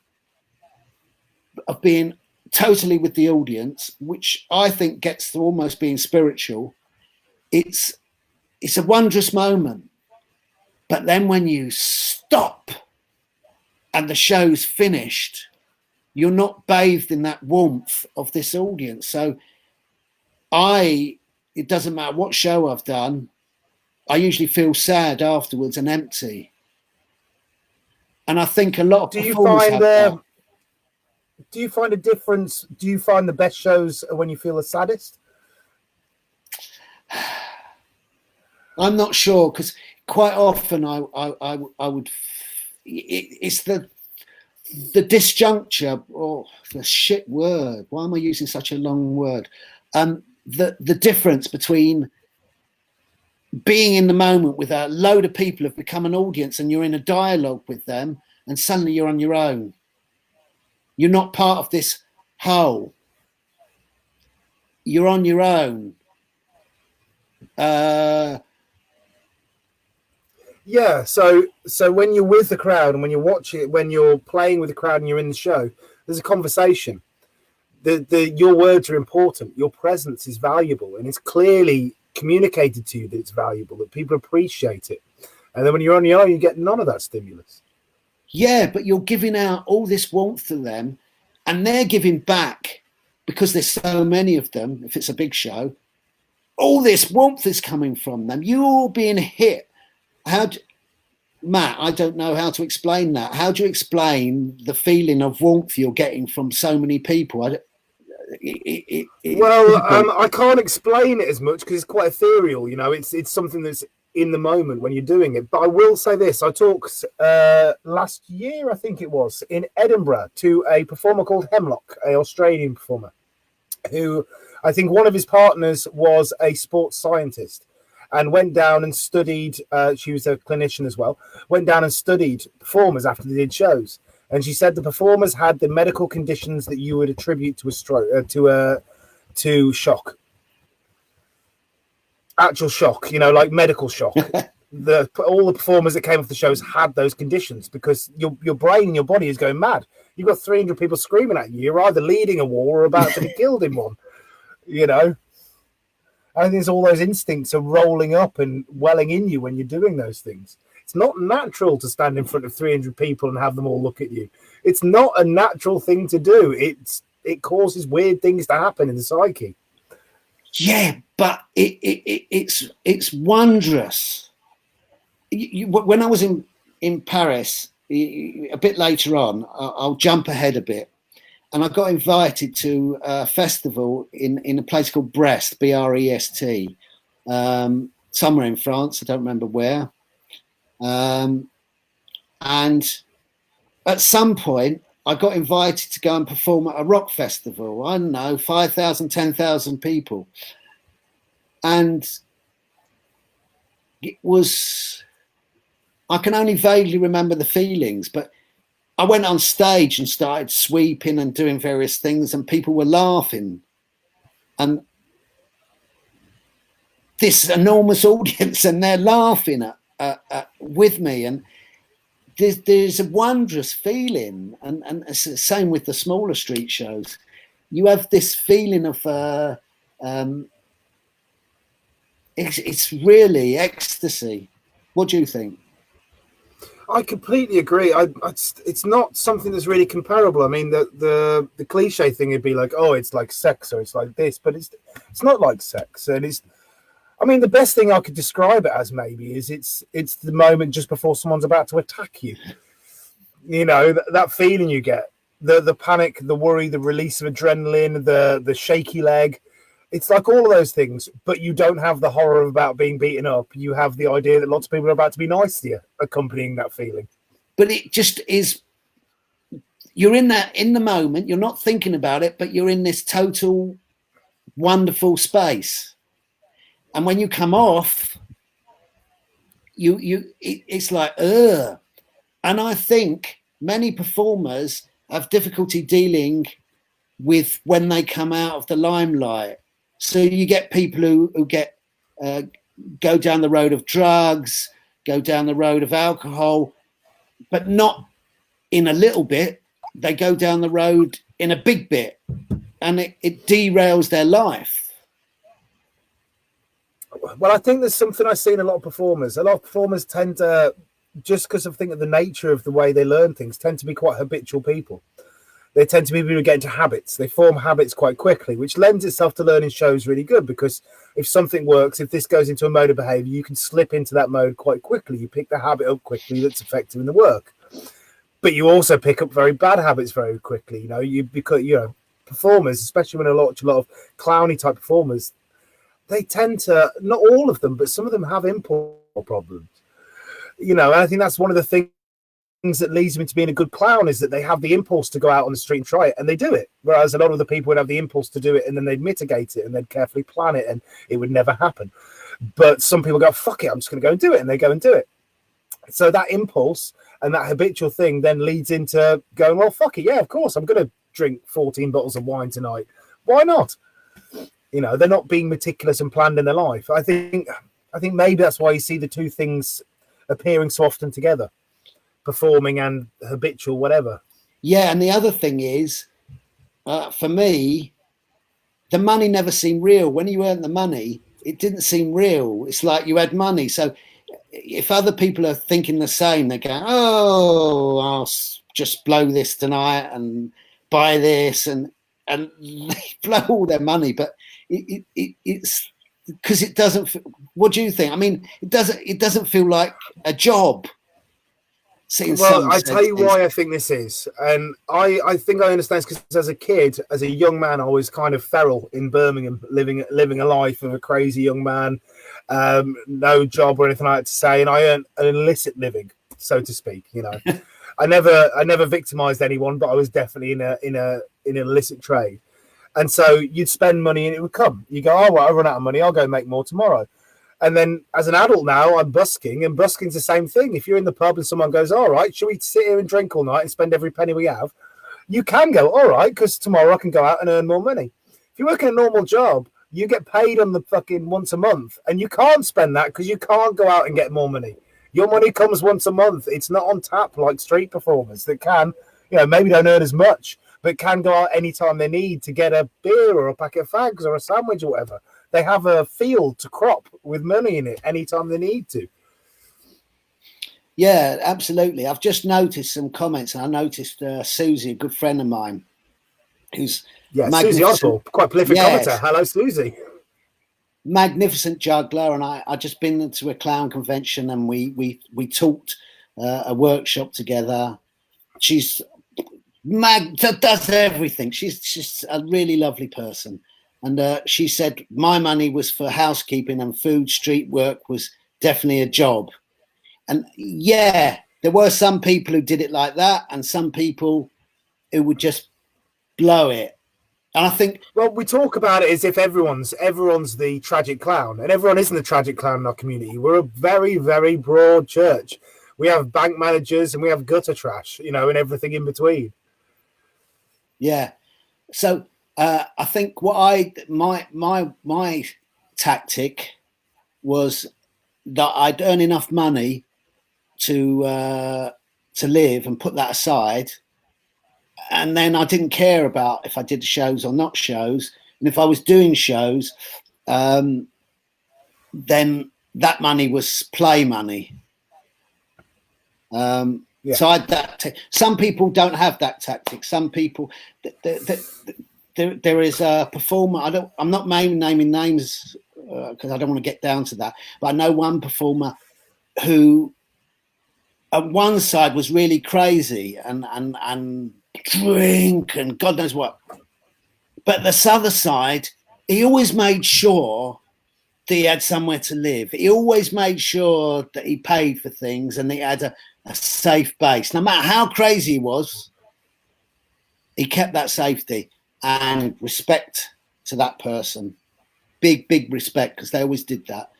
of being totally with the audience, which I think gets to almost being spiritual, it's a wondrous moment. But then when you stop and the show's finished, you're not bathed in that warmth of this audience. So it doesn't matter what show I've done, I usually feel sad afterwards and empty. And I think a lot of performers have that. Do you find a difference? Do you find the best shows when you feel the saddest? I'm not sure, because quite often I would. It's the disjuncture, or the shit word. Why am I using such a long word? The difference between being in the moment with a load of people who've become an audience and you're in a dialogue with them, and suddenly you're on your own. You're not part of this whole. You're on your own. Yeah. So when you're with the crowd and when you're watching it, when you're playing with the crowd and you're in the show, there's a conversation. Your words are important. Your presence is valuable, and it's clearly communicated to you that it's valuable, that people appreciate it. And then when you're on your own, you get none of that stimulus. Yeah, but you're giving out all this warmth to them, and they're giving back because there's so many of them. If it's a big show, all this warmth is coming from them. You're all being hit. Matt, I don't know how to explain that. How do you explain the feeling of warmth you're getting from so many people? I can't explain it as much because it's quite ethereal. You know, it's something that's in the moment when you're doing it. But I will say this: I talked last year, I think it was, in Edinburgh to a performer called Hemlock, an Australian performer, who I think one of his partners was a sports scientist and went down and studied. She was a clinician as well. Went down and studied performers after they did shows. And she said the performers had the medical conditions that you would attribute to a stroke, to shock, actual shock. You know, like medical shock. All the performers that came off the shows had those conditions because your brain and your body is going mad. You've got 300 people screaming at you. You're either leading a war or about to be killed in one. You know, I think all those instincts are rolling up and welling in you when you're doing those things. It's not natural to stand in front of 300 people and have them all look at you. It's not a natural thing to do. It causes weird things to happen in the psyche. Yeah, but it's wondrous. When I was in Paris, a bit later on, I'll jump ahead a bit, and I got invited to a festival in a place called Brest, Brest, somewhere in France. I don't remember where. And at some point, I got invited to go and perform at a rock festival. I don't know, 5,000, 10,000 people. And it was, I can only vaguely remember the feelings, but I went on stage and started sweeping and doing various things, and people were laughing. And this enormous audience, and they're laughing with me, and there's a wondrous feeling, and it's the same with the smaller street shows. You have this feeling of it's really ecstasy. What do you think? I completely agree. It's not something that's really comparable. I mean, the cliche thing would be like, oh, it's like sex or it's like this, but it's not like sex, and it's. I mean, the best thing I could describe it as maybe is it's the moment just before someone's about to attack you. You know, that feeling you get, the panic, the worry, the release of adrenaline, the shaky leg. It's like all of those things, but you don't have the horror about being beaten up. You have the idea that lots of people are about to be nice to you, accompanying that feeling. But it just is, you're in the moment, you're not thinking about it, but you're in this total wonderful space. And when you come off, it's like, ugh. And I think many performers have difficulty dealing with when they come out of the limelight. So you get people who get go down the road of drugs, go down the road of alcohol, but not in a little bit. They go down the road in a big bit, and it derails their life. Well, I think there's something I see in a lot of performers. A lot of performers tend to, just because of the nature of the way they learn things, tend to be quite habitual people. They tend to be people who get into habits. They form habits quite quickly, which lends itself to learning shows really good, because if something works, if this goes into a mode of behavior, you can slip into that mode quite quickly. You pick the habit up quickly that's effective in the work. But you also pick up very bad habits very quickly. Because performers, especially when a lot of clowny type performers, they tend to, not all of them, but some of them have impulse problems. And I think that's one of the things that leads them into being a good clown, is that they have the impulse to go out on the street and try it, and they do it. Whereas a lot of the people would have the impulse to do it, and then they'd mitigate it, and they'd carefully plan it, and it would never happen. But some people go, fuck it, I'm just going to go and do it, and they go and do it. So that impulse and that habitual thing then leads into going, well, fuck it, yeah, of course, I'm going to drink 14 bottles of wine tonight. Why not? They're not being meticulous and planned in their life. I think maybe that's why you see the two things appearing so often together, performing and habitual, whatever. Yeah, and the other thing is, for me, the money never seemed real. When you earned the money, it didn't seem real. It's like you had money. So if other people are thinking the same, they're going, oh, I'll just blow this tonight. buy this, and they blow all their money. But it's because it doesn't. What do you think? I mean, it doesn't feel like a job. Well, I tell you why I think this is, and I think I understand, because as a kid, as a young man, I was kind of feral in Birmingham, living a life of a crazy young man, no job or anything like that to say, and I earned an illicit living, so to speak. You know, I never victimized anyone, but I was definitely in an illicit trade, and so you'd spend money and it would come. You go, oh well, I run out of money, I'll go make more tomorrow. And then as an adult now, I'm busking, and busking's the same thing. If you're in the pub and someone goes, all right, should we sit here and drink all night and spend every penny we have? You can go, all right, because tomorrow I can go out and earn more money. If you work in a normal job, you get paid on the fucking once a month, and you can't spend that because you can't go out and get more money. Your money comes once a month. It's not on tap like street performers that can, maybe don't earn as much, but can go out anytime they need to get a beer or a packet of fags or a sandwich or whatever. They have a field to crop with money in it anytime they need to. Yeah, absolutely. I've just noticed some comments, and I noticed Susie, a good friend of mine, who's Susie Oswald, quite prolific commentator. Hello, Susie. Magnificent juggler, and I just been to a clown convention, and we taught a workshop together. She's does everything. She's just a really lovely person. And she said my money was for housekeeping, and food, street work was definitely a job. And yeah, there were some people who did it like that, and some people who would just blow it. And I think, well, we talk about it as if everyone's the tragic clown, and everyone isn't the tragic clown in our community. We're a very, very broad church. We have bank managers and we have gutter trash, and everything in between. Yeah. So I think what my tactic was that I'd earn enough money to live and put that aside, and then I didn't care about if I did shows or not shows, and if I was doing shows, then that money was play money. So some people don't have that tactic. Some people. There is a performer. I'm not naming names because I don't want to get down to that. But I know one performer who, at one side, was really crazy and drink and God knows what. But this other side, he always made sure that he had somewhere to live. He always made sure that he paid for things and he had a safe base. No matter how crazy he was, he kept that safety. And respect to that person, big respect, because they always did that.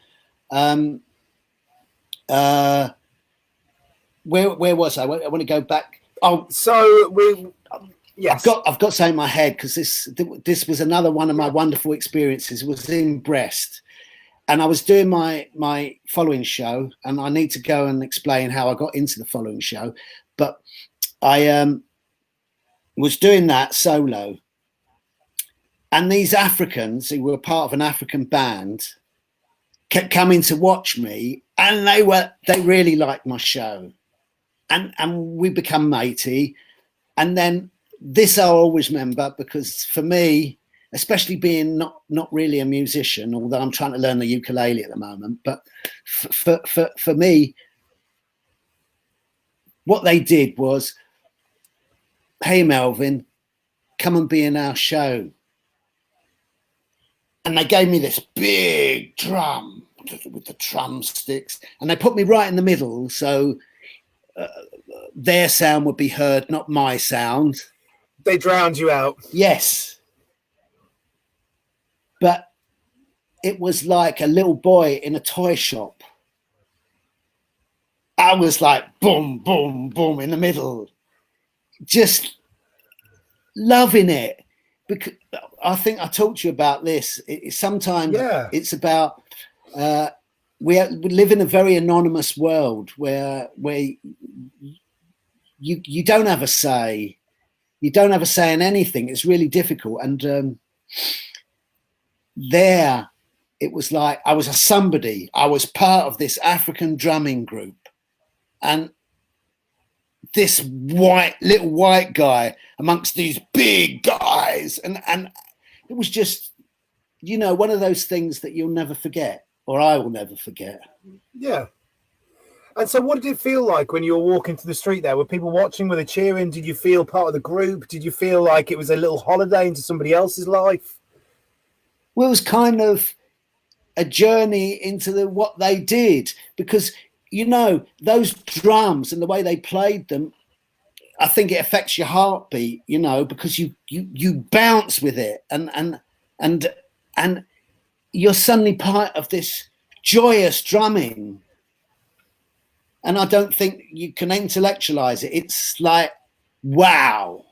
Where was I? I want to go back. Oh, so yes, I've got something in my head, because this was another one of my wonderful experiences. It was in Brest, and I was doing my following show, and I need to go and explain how I got into the following show, but I was doing that solo. And these Africans who were part of an African band kept coming to watch me, and they really liked my show, and we become matey. And then this I'll always remember, because for me, especially being not really a musician, although I'm trying to learn the ukulele at the moment, but for me, what they did was, hey Melvyn, come and be in our show. And they gave me this big drum with the drumsticks, and they put me right in the middle, so their sound would be heard, not my sound. They drowned you out. Yes. But it was like a little boy in a toy shop. I was like, boom, boom, boom in the middle, just loving it. Because I think I talked to you about this. Sometimes it's about we live in a very anonymous world where you don't have a say. You don't have a say in anything. It's really difficult. And there, it was like I was a somebody. I was part of this African drumming group, and this little white guy amongst these big guys, and it was just, you know, one of those things that you'll never forget, or I will never forget. Yeah. And so what did it feel like when you were walking through the street there? Were people watching? Were they cheering? Did you feel part of the group? Did you feel like it was a little holiday into somebody else's life? Well, it was kind of a journey into what they did, because, you know, those drums and the way they played them, I think it affects your heartbeat, you know, because you bounce with it, and you're suddenly part of this joyous drumming. And I don't think you can intellectualize it. It's like, wow.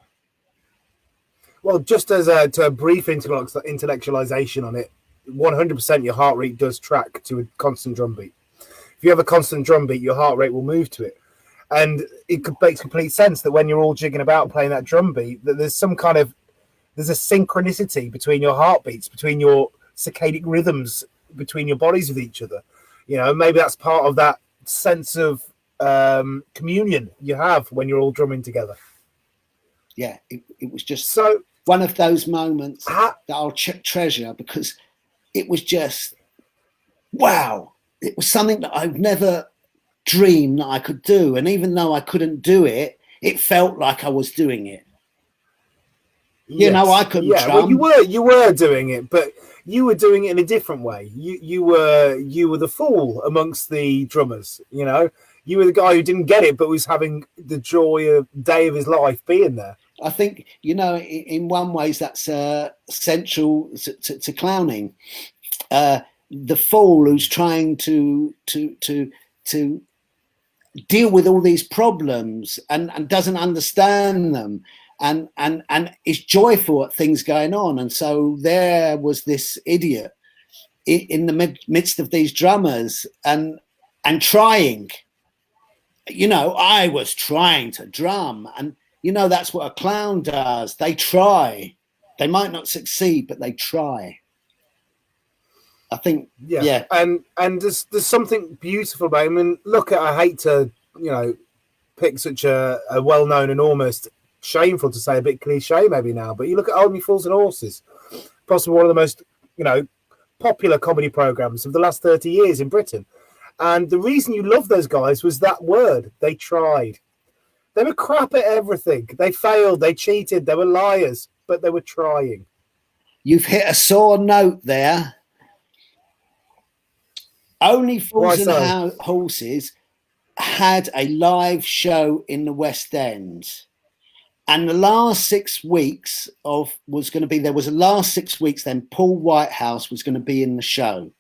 Well, just as a brief intellectualization on it, 100% your heart rate does track to a constant drum beat. If you have a constant drum beat, your heart rate will move to it. And it makes complete sense that when you're all jigging about playing that drum beat, that there's a synchronicity between your heartbeats, between your circadian rhythms, between your bodies with each other. You know, maybe that's part of that sense of communion you have when you're all drumming together. Yeah, it was just so one of those moments that I'll treasure, because it was just, wow. It was something that I've never dreamed that I could do. And even though I couldn't do it, it felt like I was doing it. Yes. You know, I couldn't drum. Well, you were doing it, but you were doing it in a different way. You were the fool amongst the drummers, you know. You were the guy who didn't get it, but was having the joy of day of his life being there. I think, you know, in one ways that's central to clowning. The fool who's trying to deal with all these problems and doesn't understand them, and is joyful at things going on. And so there was this idiot in the midst of these drummers and trying. You know, I was trying to drum, and you know, that's what a clown does. They try. They might not succeed, but they try. I think, yeah. And there's something beautiful about it. I mean, I hate to, you know, pick such a well-known and almost shameful to say, a bit cliche maybe now, but you look at Only Fools and Horses, possibly one of the most, you know, popular comedy programs of the last 30 years in Britain. And the reason you love those guys was that word. They tried. They were crap at everything. They failed. They cheated. They were liars, but they were trying. You've hit a sore note there. Only Fools and Horses had a live show in the West End. And the last 6 weeks there was a last 6 weeks, then Paul Whitehouse was going to be in the show.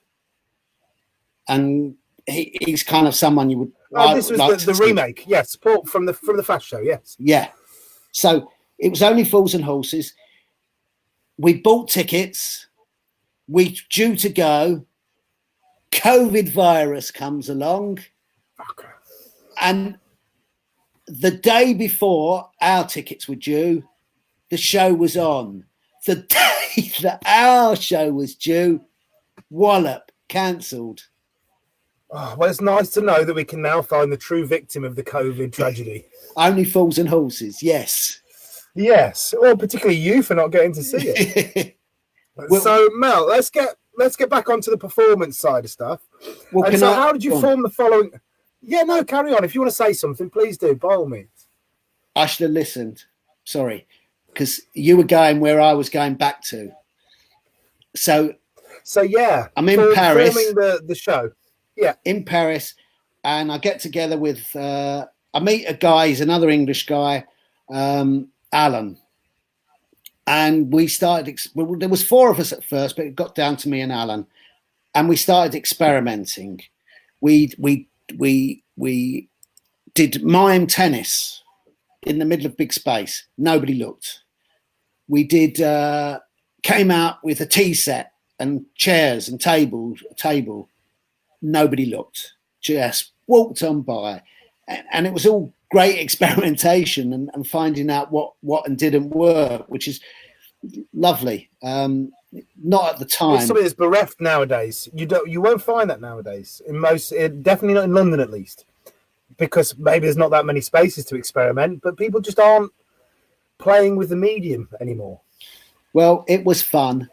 And he's kind of someone you would this was the remake, yes, Paul from the Fast Show, yes. Yeah. So it was Only Fools and Horses. We bought tickets. We due to go. COVID virus comes along. Okay. And the day before our tickets were due, the show was on. The day that our show was due, wallop, cancelled. Oh, well, it's nice to know that we can now find the true victim of the COVID tragedy. Only Fools and Horses, yes. Yes, well, particularly you for not getting to see it. Well, so, Mel, let's get back onto the performance side of stuff. Well, and so how did you form the following? Yeah, no, carry on. If you want to say something, please do, by all means. I should have listened. Sorry, because you were going where I was going back to. So yeah, I'm in Paris. Filming the show. Yeah, in Paris, and I get together with. I meet a guy. He's another English guy, Alan, and we started. There was 4 of us at first, but it got down to me and Alan, and we started experimenting. We did mime tennis in the middle of big space. Nobody looked. We did came out with a tea set and chairs and table. Nobody looked. Just walked on by, and it was all great experimentation and finding out what and didn't work, which is lovely. Not at the time. It's something that's bereft nowadays. You won't find that nowadays. Definitely not in London, at least. because maybe there's not that many spaces to experiment, but people just aren't playing with the medium anymore. Well, it was fun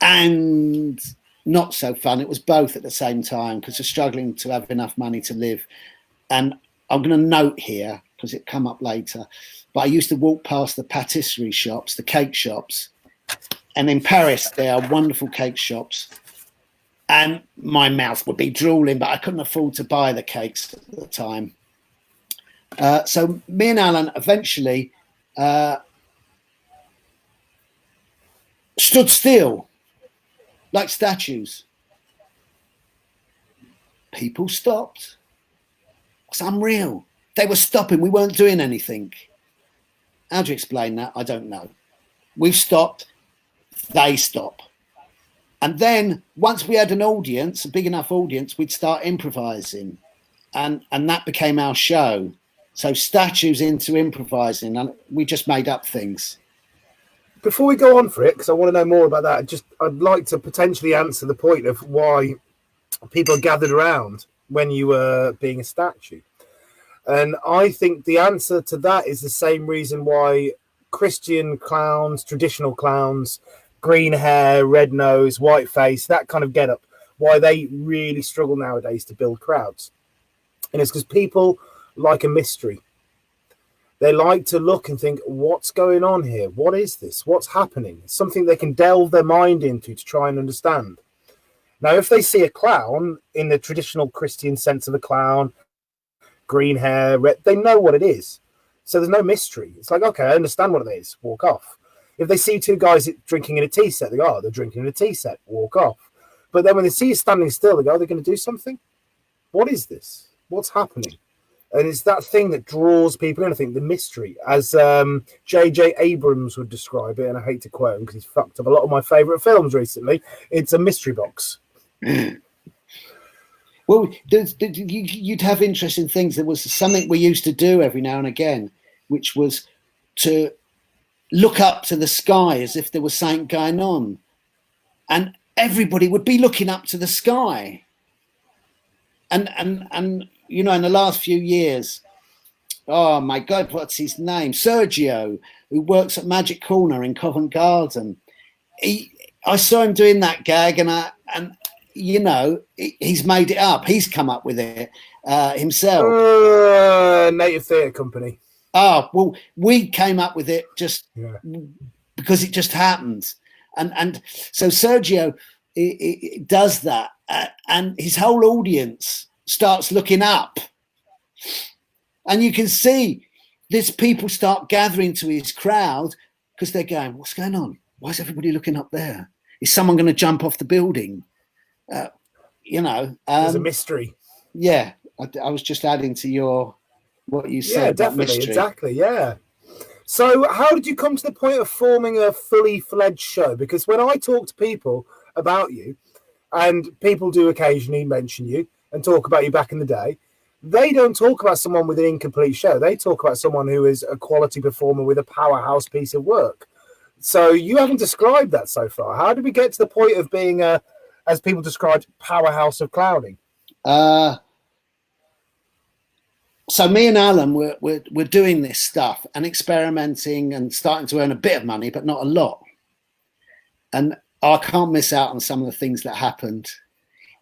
and not so fun. It was both at the same time because you're struggling to have enough money to live. And I'm going to note here, because it come up later, but I used to walk past the patisserie shops, the cake shops. And in Paris, there are wonderful cake shops. And my mouth would be drooling, but I couldn't afford to buy the cakes at the time. So me and Alan eventually stood still, like statues. People stopped. It's unreal. They were stopping. We weren't doing anything. How do you explain that? I don't know. We've stopped. They stop. And then once we had an audience, a big enough audience, we'd start improvising. And that became our show. So statues into improvising. And we just made up things. Before we go on for it, because I want to know more about that, I'd like to potentially answer the point of why people gathered around when you were being a statue. And I think the answer to that is the same reason why Christian clowns, traditional clowns, green hair, red nose, white face, that kind of get-up, why they really struggle nowadays to build crowds. And it's because people like a mystery. They like to look and think, what's going on here? What is this? What's happening? It's something they can delve their mind into to try and understand. Now, if they see a clown in the traditional Christian sense of a clown, green hair, red, they know what it is. So there's no mystery. It's like, okay, I understand what it is. Walk off. If they see two guys drinking in a tea set, they go, oh, they're drinking in a tea set. Walk off. But then when they see you standing still, they go, they're going to do something? What is this? What's happening? And it's that thing that draws people in, I think, the mystery. As J.J. Abrams would describe it, and I hate to quote him because he's fucked up a lot of my favourite films recently, it's a mystery box. Well, you'd have interesting things. There was something we used to do every now and again, which was to look up to the sky as if there was something going on. And everybody would be looking up to the sky. And you know, in the last few years, oh my God, what's his name? Sergio, who works at Magic Corner in Covent Garden. I saw him doing that gag, and you know, he's made it up. He's come up with it himself. Native Theatre Company. Oh, well, we came up with it just because it just happened. And so Sergio he does that, and his whole audience starts looking up. And you can see these people start gathering to his crowd because they're going, what's going on? Why is everybody looking up there? Is someone going to jump off the building? You know. There's a mystery. Yeah, I was just adding to what you said. Yeah, definitely, exactly, yeah. So how did you come to the point of forming a fully fledged show? Because when I talk to people about you, and people do occasionally mention you and talk about you back in the day, they don't talk about someone with an incomplete show. They talk about someone who is a quality performer with a powerhouse piece of work. So you haven't described that so far. How did we get to the point of being a, as people described, powerhouse of clowning? So me and Alan we're doing this stuff and experimenting and starting to earn a bit of money, but not a lot. And I can't miss out on some of the things that happened.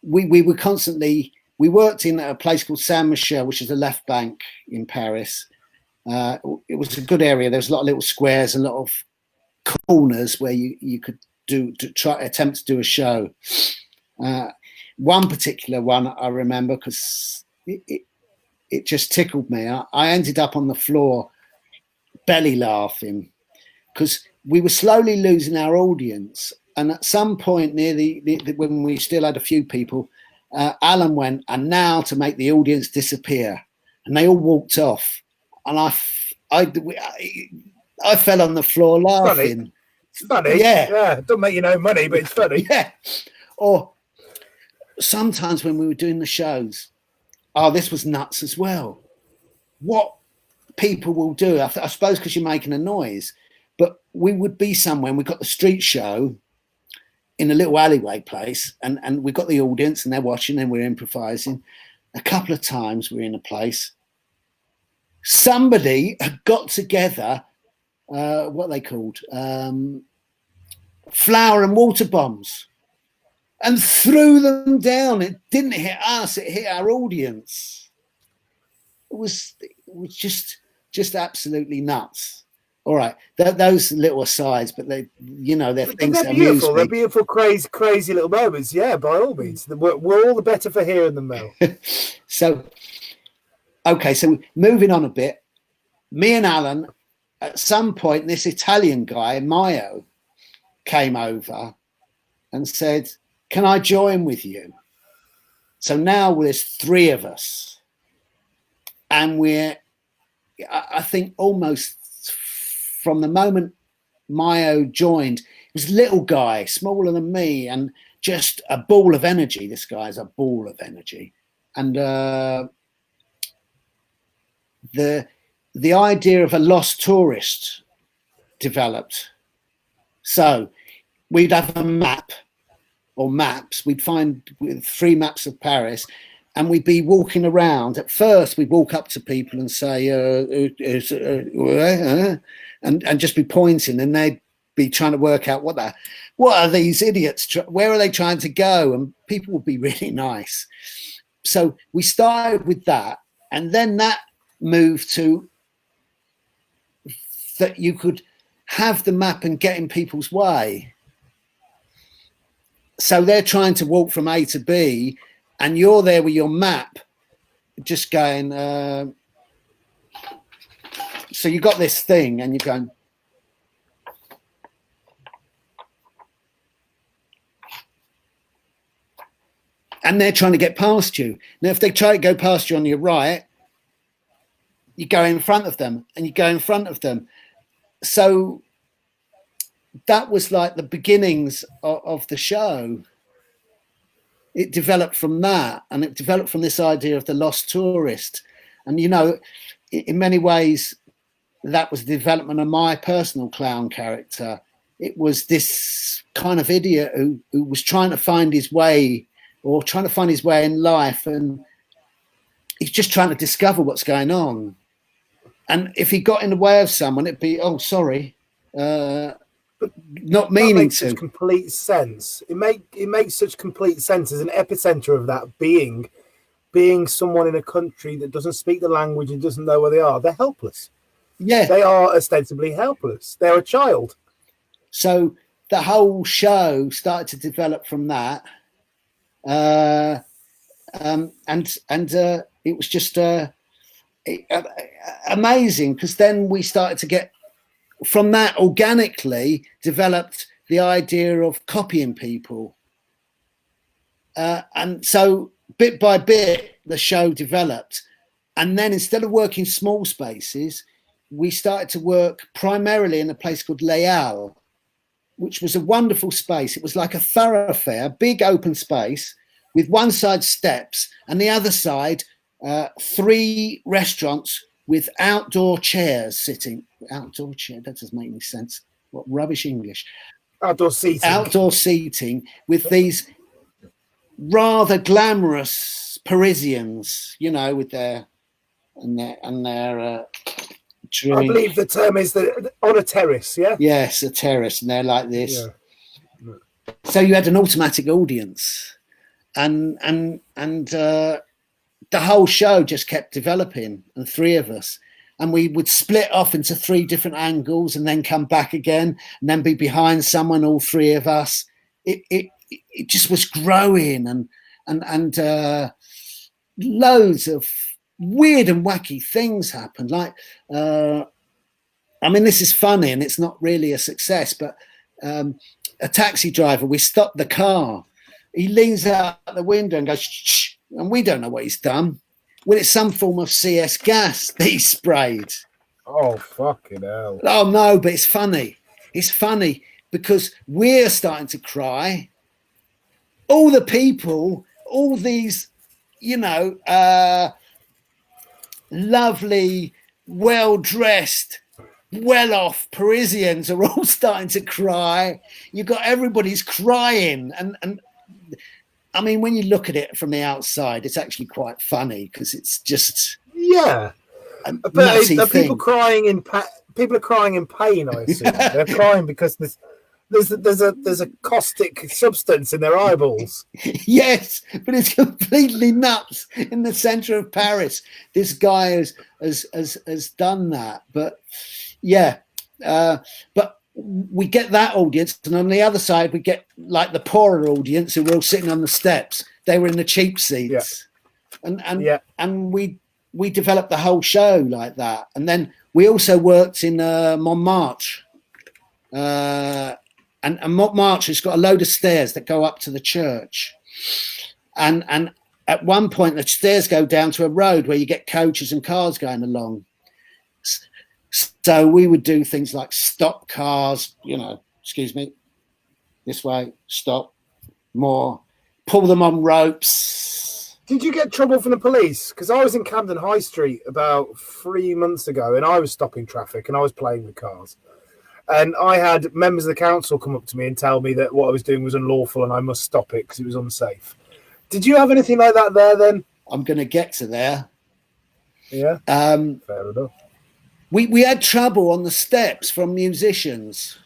We were constantly, we worked in a place called Saint Michel, which is the left bank in Paris. It was a good area. There was a lot of little squares, a lot of corners where you could attempt to do a show. One particular one I remember because it just tickled me. I ended up on the floor belly laughing because we were slowly losing our audience. And at some point near when we still had a few people, Alan went, and now to make the audience disappear. And they all walked off. And I fell on the floor laughing. It's funny. Yeah. It doesn't make you no money, but it's funny. Yeah. Or sometimes when we were doing the shows, this was nuts as well. What people will do, I suppose because you're making a noise, but we would be somewhere and we got the street show in a little alleyway place, and we've got the audience and they're watching and we're improvising. a couple of times we were in a place, somebody had got together, what are they called? Flour and water bombs, and threw them down. It didn't hit us, it hit our audience. It was just absolutely nuts. All right, those little asides, but they're things that amuse me. They're beautiful, crazy little moments. Yeah, by all means, we're all the better for hearing them, Mel. So moving on a bit, me and Alan, at some point, this Italian guy, Maio, came over and said, "Can I join with you?" So now there's 3 of us, and I think almost from the moment Maio joined, he was a little guy, smaller than me, and just a ball of energy. This guy's a ball of energy. And the idea of a lost tourist developed. So we'd have a map or maps. We'd find 3 maps of Paris, and we'd be walking around. At first, we'd walk up to people and say, and just be pointing, and they'd be trying to work out what are these idiots? Where are they trying to go? And people would be really nice. So we started with that, and then that moved to that you could have the map and get in people's way. So they're trying to walk from A to B, and you're there with your map, just going. So you got this thing, and you're going. And they're trying to get past you. Now, if they try to go past you on your right, you go in front of them, and you go in front of them. So that was like the beginnings of the show. It developed from that, and it developed from this idea of the lost tourist. And, in many ways, that was the development of my personal clown character. It was this kind of idiot who was trying to find his way, or trying to find his way in life, and he's just trying to discover what's going on. And if he got in the way of someone, it'd be, oh, sorry, not meaning that makes to. Such complete sense. It makes such complete sense as an epicenter of that being someone in a country that doesn't speak the language and doesn't know where they are. They're helpless. Yeah, they are ostensibly helpless. They're a child. So the whole show started to develop from that. And it was just amazing, because then we started to get from that organically developed the idea of copying people, and so bit by bit the show developed. And then instead of working small spaces, we started to work primarily in a place called Les Halles, which was a wonderful space. It was like a thoroughfare, big open space with one side steps and the other side 3 restaurants with outdoor chairs sitting. Outdoor chair, that doesn't make any sense. What rubbish English. Outdoor seating. Outdoor seating with these rather glamorous Parisians, with their drink. I believe the term is on a terrace, yeah? Yes, a terrace, and they're like this. Yeah. So you had an automatic audience, and the whole show just kept developing, and 3 of us, and we would split off into 3 different angles and then come back again and then be behind someone, all 3 of us. It just was growing, and loads of weird and wacky things happened. Like, this is funny and it's not really a success, but a taxi driver, we stopped the car. He leans out the window and goes, shh, and we don't know what he's done. Well, it's some form of CS gas that he sprayed. Oh, fucking hell. Oh, no, but it's funny. It's funny because we're starting to cry. All the people, all these, lovely, well-dressed, well-off Parisians are all starting to cry. You've got everybody's crying, and I mean, when you look at it from the outside, it's actually quite funny because it's just Yeah, a but nutty are thing. people crying in people are crying in pain? I assume they're crying because there's a caustic substance in their eyeballs. Yes, but it's completely nuts in the centre of Paris. This guy has done that, but yeah, but we get that audience, and on the other side we get like the poorer audience who were all sitting on the steps. They were in the cheap seats, and we developed the whole show like that. And then we also worked in Montmartre. And Montmartre has got a load of stairs that go up to the church. And at one point, the stairs go down to a road where you get coaches and cars going along. So we would do things like stop cars, excuse me, this way, stop, more, pull them on ropes. Did you get trouble from the police? Because I was in Camden High Street about 3 months ago, and I was stopping traffic and I was playing with cars. And I had members of the council come up to me and tell me that what I was doing was unlawful and I must stop it because it was unsafe. Did you have anything like that there then? I'm going to get to there. Yeah, fair enough. We had trouble on the steps from musicians.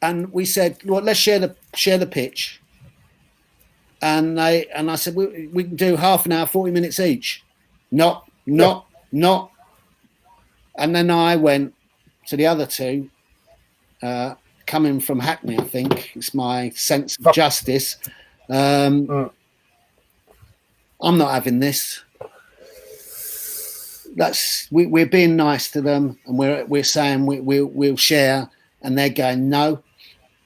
And we said, well, let's share the pitch. And I said, we can do half an hour, 40 minutes each. Not. And then I went to the other two, coming from Hackney, I think. It's my sense of justice. I'm not having this. We're being nice to them, and we're saying we'll share, and they're going no,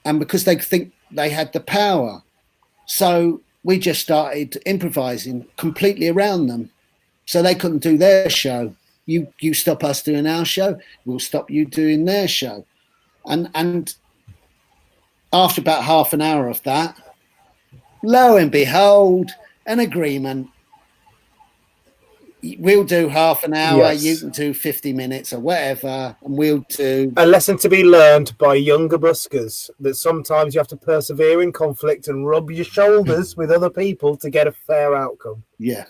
and because they think they had the power, so we just started improvising completely around them, so they couldn't do their show. You stop us doing our show, we'll stop you doing their show, and after about half an hour of that, lo and behold, an agreement. We'll do half an hour, yes. You can do 50 minutes or whatever, and we'll do... A lesson to be learned by younger buskers, that sometimes you have to persevere in conflict and rub your shoulders with other people to get a fair outcome. Yeah.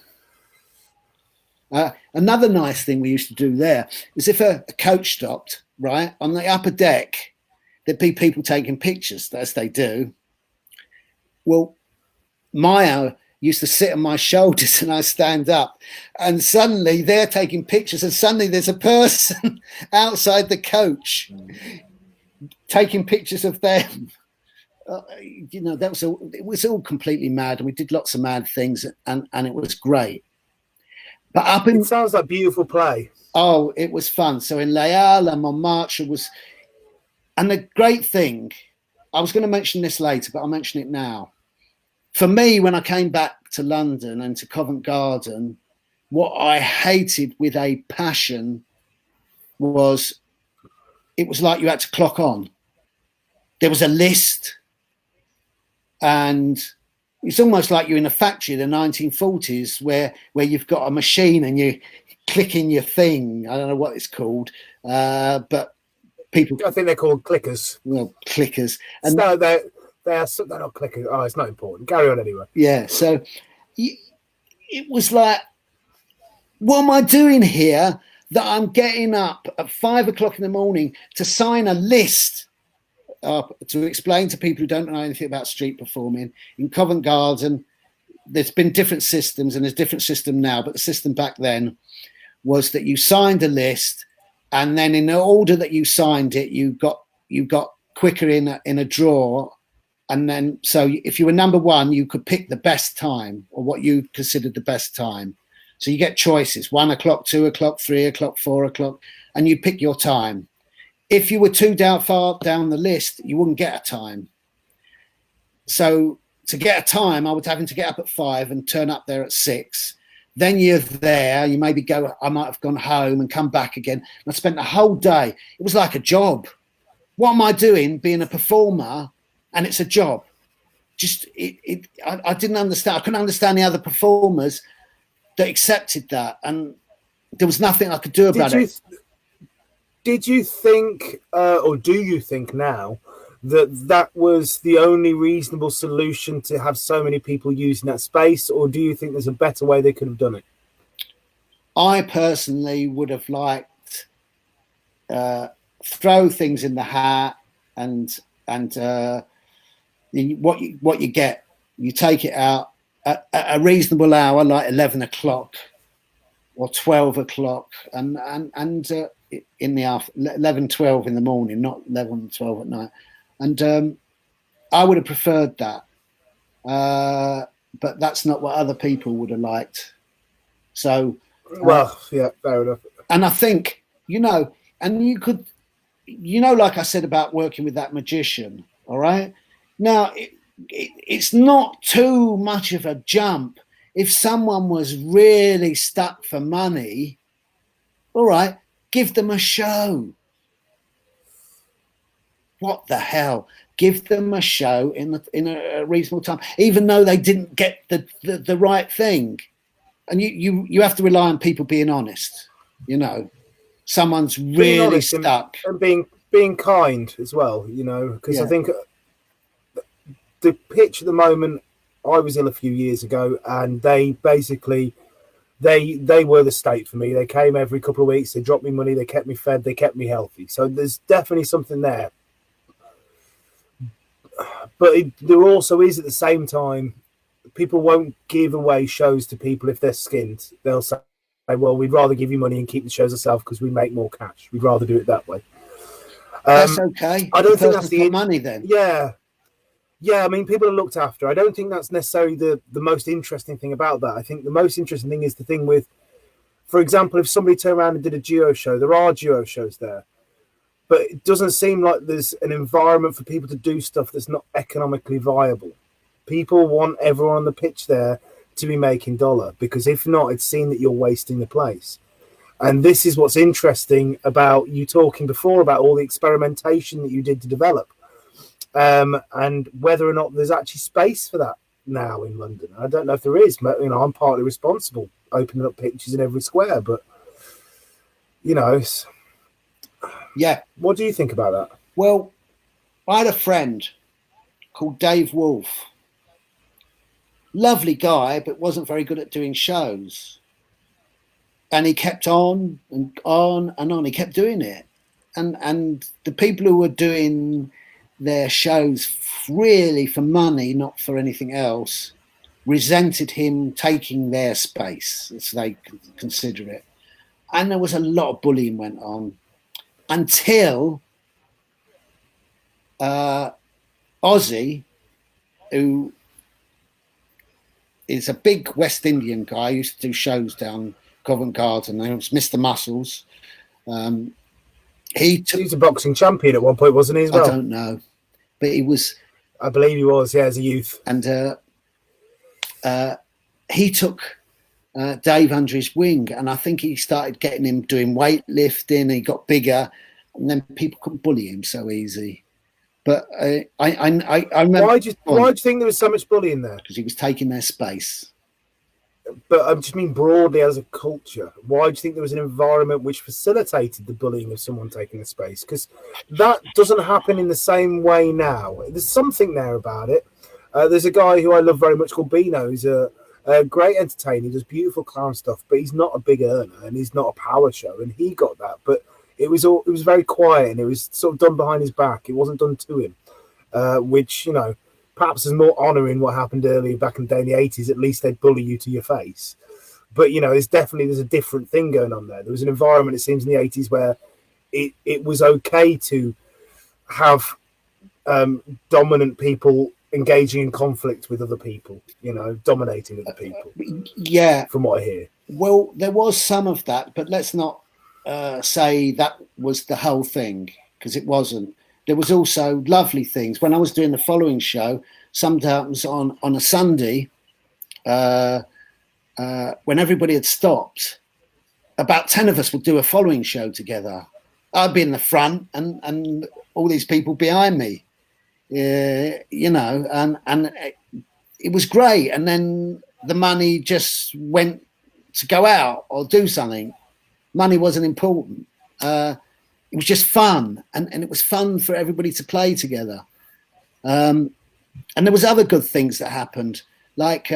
Another nice thing we used to do there is if a coach stopped, right, on the upper deck, there'd be people taking pictures, as they do. Well, Maya used to sit on my shoulders and I stand up, and suddenly they're taking pictures, and suddenly there's a person outside the coach taking pictures of them. It was all completely mad, and we did lots of mad things, and it was great. But it sounds like beautiful play. Oh, it was fun. So in Les Halles and Montmartre was, and the great thing, I was going to mention this later, but I'll mention it now. For me, when I came back to London and to Covent Garden, what I hated with a passion was it was like you had to clock on. There was a list, and it's almost like you're in a factory in the 1940s where you've got a machine and you're clicking your thing. I don't know what it's called, but people... I think they're called clickers. Well, clickers. And no, they're not clickers. Oh, it's not important. Carry on anyway. Yeah, so it was like, what am I doing here that I'm getting up at 5 o'clock in the morning to sign a list to explain to people who don't know anything about street performing? In Covent Garden, there's been different systems, and there's a different system now, but the system back then was that you signed a list, and then in the order that you signed it, you got quicker in a draw. And then, so if you were number one, you could pick the best time, or what you considered the best time. So you get choices: 1 o'clock, 2 o'clock, 3 o'clock, 4 o'clock, and you pick your time. If you were far down the list, you wouldn't get a time. So to get a time, I was having to get up at 5 and turn up there at 6. Then you're there, you maybe go, I might have gone home and come back again. And I spent the whole day. It was like a job. What am I doing being a performer? And it's a job. I didn't understand. I couldn't understand the other performers that accepted that, and there was nothing I could do about it. Did you think, or do you think now, that was the only reasonable solution to have so many people using that space, or do you think there's a better way they could have done it? I personally would have liked throw things in the hat, and what you get, you take it out at a reasonable hour, like 11 o'clock or 12 o'clock, and in the after 11, 12 in the morning, not 11, 12 at night. And I would have preferred that, but that's not what other people would have liked. So, well, yeah, fair enough. And I think, and you could, like I said about working with that magician, all right? Now, it's not too much of a jump. If someone was really stuck for money, all right, give them a show. What the hell? Give them a show in a reasonable time, even though they didn't get the right thing. And you have to rely on people being honest. Someone's really stuck, and being kind as well. Because I think the pitch at the moment. I was ill a few years ago, and they basically they were the state for me. They came every couple of weeks. They dropped me money. They kept me fed. They kept me healthy. So there's definitely something there. But there also is, at the same time, people won't give away shows to people if they're skinned. They'll say, well, we'd rather give you money and keep the shows ourselves because we make more cash. We'd rather do it that way. That's okay. I don't think that's the money then. Yeah, I mean, people are looked after. I don't think that's necessarily the most interesting thing about that. I think the most interesting thing is the thing with, for example, if somebody turned around and did a duo show, there are duo shows there. But it doesn't seem like there's an environment for people to do stuff that's not economically viable. People want everyone on the pitch there to be making dollar, because if not, it's seen that you're wasting the place. And this is what's interesting about you talking before about all the experimentation that you did to develop. And whether or not there's actually space for that now in London. I don't know if there is. I'm partly responsible opening up pitches in every square, but yeah. What do you think about that? Well, I had a friend called Dave Wolf. Lovely guy, but wasn't very good at doing shows. And he kept on and on and on. He kept doing it. And the people who were doing their shows really for money, not for anything else, resented him taking their space, as they consider it. And there was a lot of bullying went on until Ozzy, who is a big West Indian guy, used to do shows down Covent Garden. It was Mr. Muscles. He was a boxing champion at one point, wasn't he, as well? I don't know. But he was... I believe he was, yeah, as a youth. And he took Dave under his wing, and I think he started getting him doing weightlifting. He got bigger, and then people couldn't bully him so easy. But I remember... Why do you think there was so much bullying there? Because he was taking their space. But I just mean broadly as a culture. Why do you think there was an environment which facilitated the bullying of someone taking a space? Because that doesn't happen in the same way now. There's something there about it. There's a guy who I love very much called Bino. He's a great entertainer. He does beautiful clown stuff, but he's not a big earner and he's not a power show. And he got that, but it was very quiet and it was sort of done behind his back. It wasn't done to him, which perhaps is more honouring what happened earlier back in the day in the 80s. At least they'd bully you to your face. But, there's a different thing going on there. There was an environment, it seems, in the 80s where it was okay to have dominant people engaging in conflict with other people, dominating other people. Yeah. From what I hear. Well, there was some of that, but let's not say that was the whole thing, because it wasn't. There was also lovely things. When I was doing the following show, sometimes on a Sunday, when everybody had stopped, about 10 of us would do a following show together. I'd be in the front and all these people behind me, and it was great. And then the money just went to go out or do something. Money wasn't important. It was just fun, and it was fun for everybody to play together. And there was other good things that happened. Like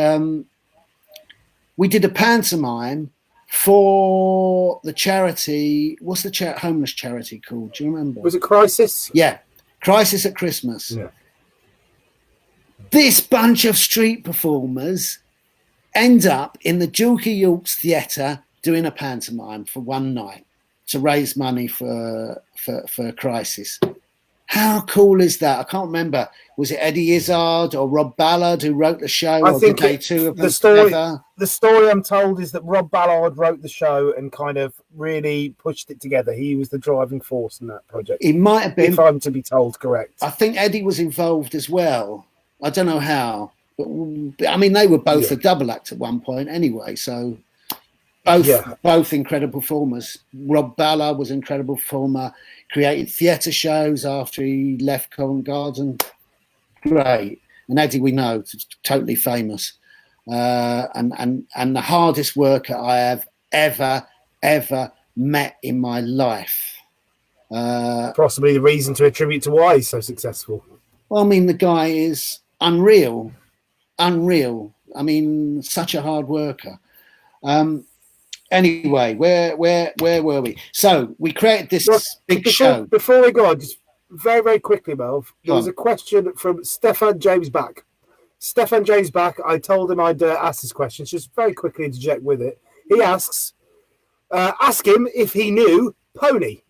we did a pantomime for the charity. What's the homeless charity called? Do you remember? Was it Crisis? Yeah. Crisis at Christmas. Yeah. This bunch of street performers end up in the Julke Yorks Theatre doing a pantomime for one night to raise money for Crisis. How cool is that? I can't remember. Was it Eddie Izzard or Rob Ballard who wrote the show? I think the story I'm told is that Rob Ballard wrote the show and kind of really pushed it together. He was the driving force in that project. He might have been, if I'm to be told correct. I think Eddie was involved as well. I don't know how, but I mean they were both a double act at one point anyway. So both incredible performers. Rob Ballard was an incredible performer. Created theatre shows after he left Covent Garden. Great. And Eddie, we know, totally famous. And the hardest worker I have ever met in my life. Possibly the reason to attribute to why he's so successful. Well, I mean, the guy is unreal. I mean, such a hard worker. Anyway, where were we? So we created this big show. Before we go on, just very, very quickly, Melv, there was a question from Stefan James Back. Stefan James Back, I told him I'd ask this question, just very quickly interject with it. He asks, ask him if he knew Pony,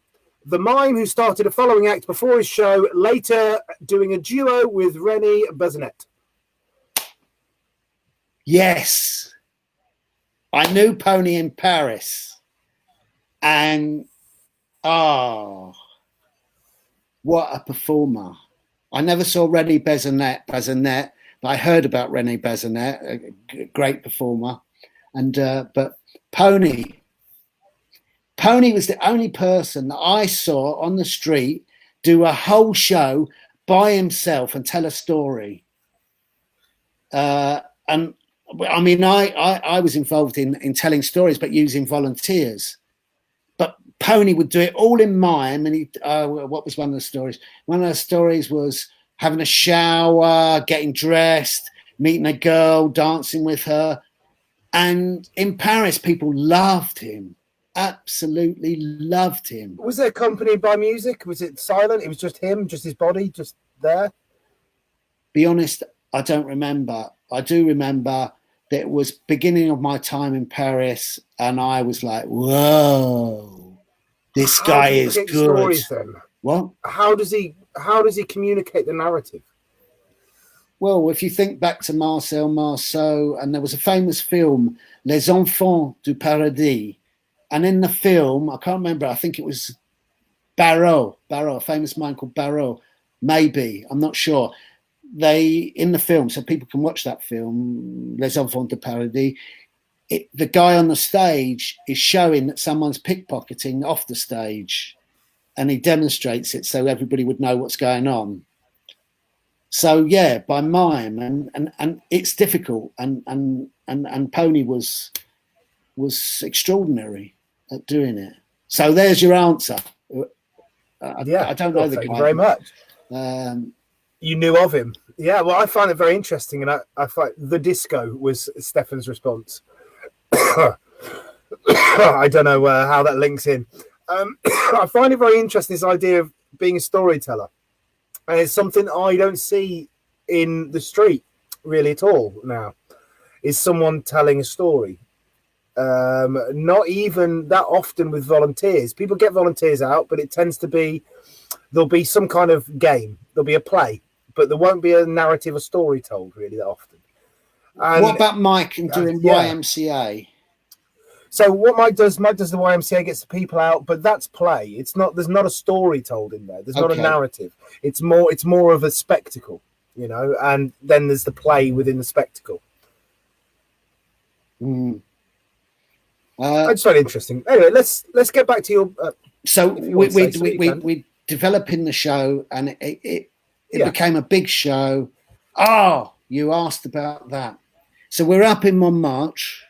the mime who started a following act before his show, later doing a duo with René Bazinet. Yes. I knew Pony in Paris, and what a performer! I never saw René Bazinet, but I heard about René Bazinet, a great performer, and but Pony was the only person that I saw on the street do a whole show by himself and tell a story, and. I mean, I was involved in telling stories, but using volunteers. But Pony would do it all in mime. And what was one of the stories? One of the stories was having a shower, getting dressed, meeting a girl, dancing with her. And in Paris, people loved him, absolutely loved him. Was it accompanied by music? Was it silent? It was just him, just his body, just there? Be honest, I don't remember. I do remember that it was beginning of my time in Paris, and I was like, "Whoa, this guy is good." Stories, then? What? How does he communicate the narrative? Well, if you think back to Marcel Marceau, and there was a famous film, Les Enfants du Paradis, and in the film, I can't remember. I think it was Barreau, a famous mime called Barreau. Maybe, I'm not sure. In the film, so people can watch that film, Les Enfants du Paradis, the guy on the stage is showing that someone's pickpocketing off the stage, and he demonstrates it so everybody would know what's going on. So yeah, by mime, and it's difficult, and Pony was extraordinary at doing it. So there's your answer. I don't know the guy. Thank you very much. You knew of him. Yeah, well, I find it very interesting, and I find the disco was Stefan's response. I don't know how that links in. I find it very interesting, this idea of being a storyteller. And it's something I don't see in the street really at all now, is someone telling a story. Not even that often with volunteers. People get volunteers out, but it tends to be, there'll be some kind of game. There'll be a play, but there won't be a narrative, a story told really that often. And, what about Mike and doing YMCA? So what Mike does the YMCA, gets the people out, but that's play. It's not. There's not a story told in there. There's not a narrative. It's more of a spectacle, you know. And then there's the play within the spectacle. I just find it interesting. Anyway, let's get back to your. So we developing the show, and it became a big show. Oh, you asked about that. So we're up in Montmartre.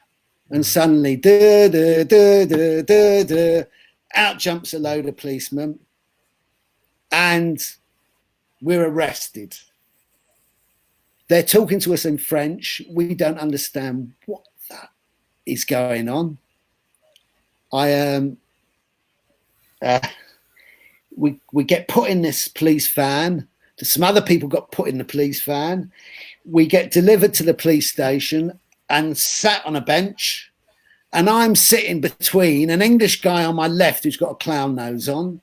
And suddenly, out jumps a load of policemen, and we're arrested. They're talking to us in French. We don't understand what that is going on. We get put in this police van. Some other people got put in the police van. We get delivered to the police station and sat on a bench. And I'm sitting between an English guy on my left who's got a clown nose on,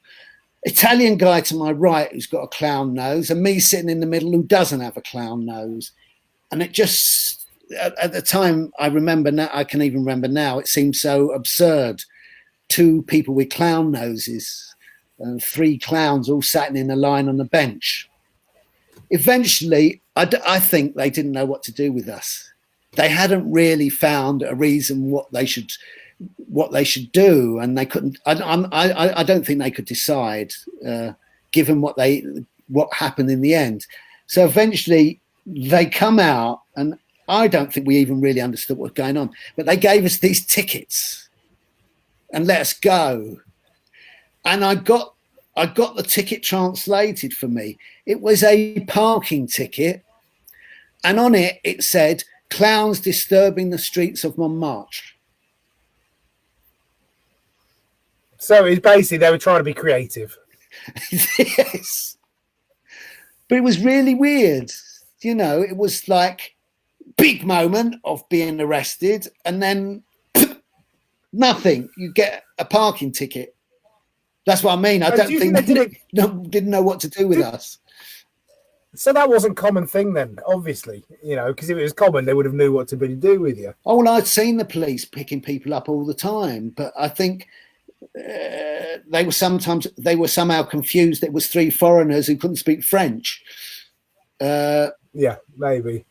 Italian guy to my right who's got a clown nose, and me sitting in the middle who doesn't have a clown nose. And it just, at the time, I remember now, I can even remember now, it seemed so absurd. 2 people with clown noses and 3 clowns all sat in a line on the bench. Eventually, I think they didn't know what to do with us. They hadn't really found a reason what they should do, and they couldn't. I don't think they could decide, given what happened in the end. So eventually, they come out, and I don't think we even really understood what was going on. But they gave us these tickets and let us go, and I got the ticket translated for me. It was a parking ticket, and on it said, "Clowns disturbing the streets of Montmartre." So it's basically they were trying to be creative. Yes. But it was really weird. You know, it was like big moment of being arrested, and then nothing. You get a parking ticket. That's what I mean. I don't think they didn't know what to do with us. So that wasn't a common thing then, obviously, you know, because if it was common, they would have knew what to do with you. Oh, well, I'd seen the police picking people up all the time, but I think they were somehow confused. It was 3 foreigners who couldn't speak French. Yeah, maybe.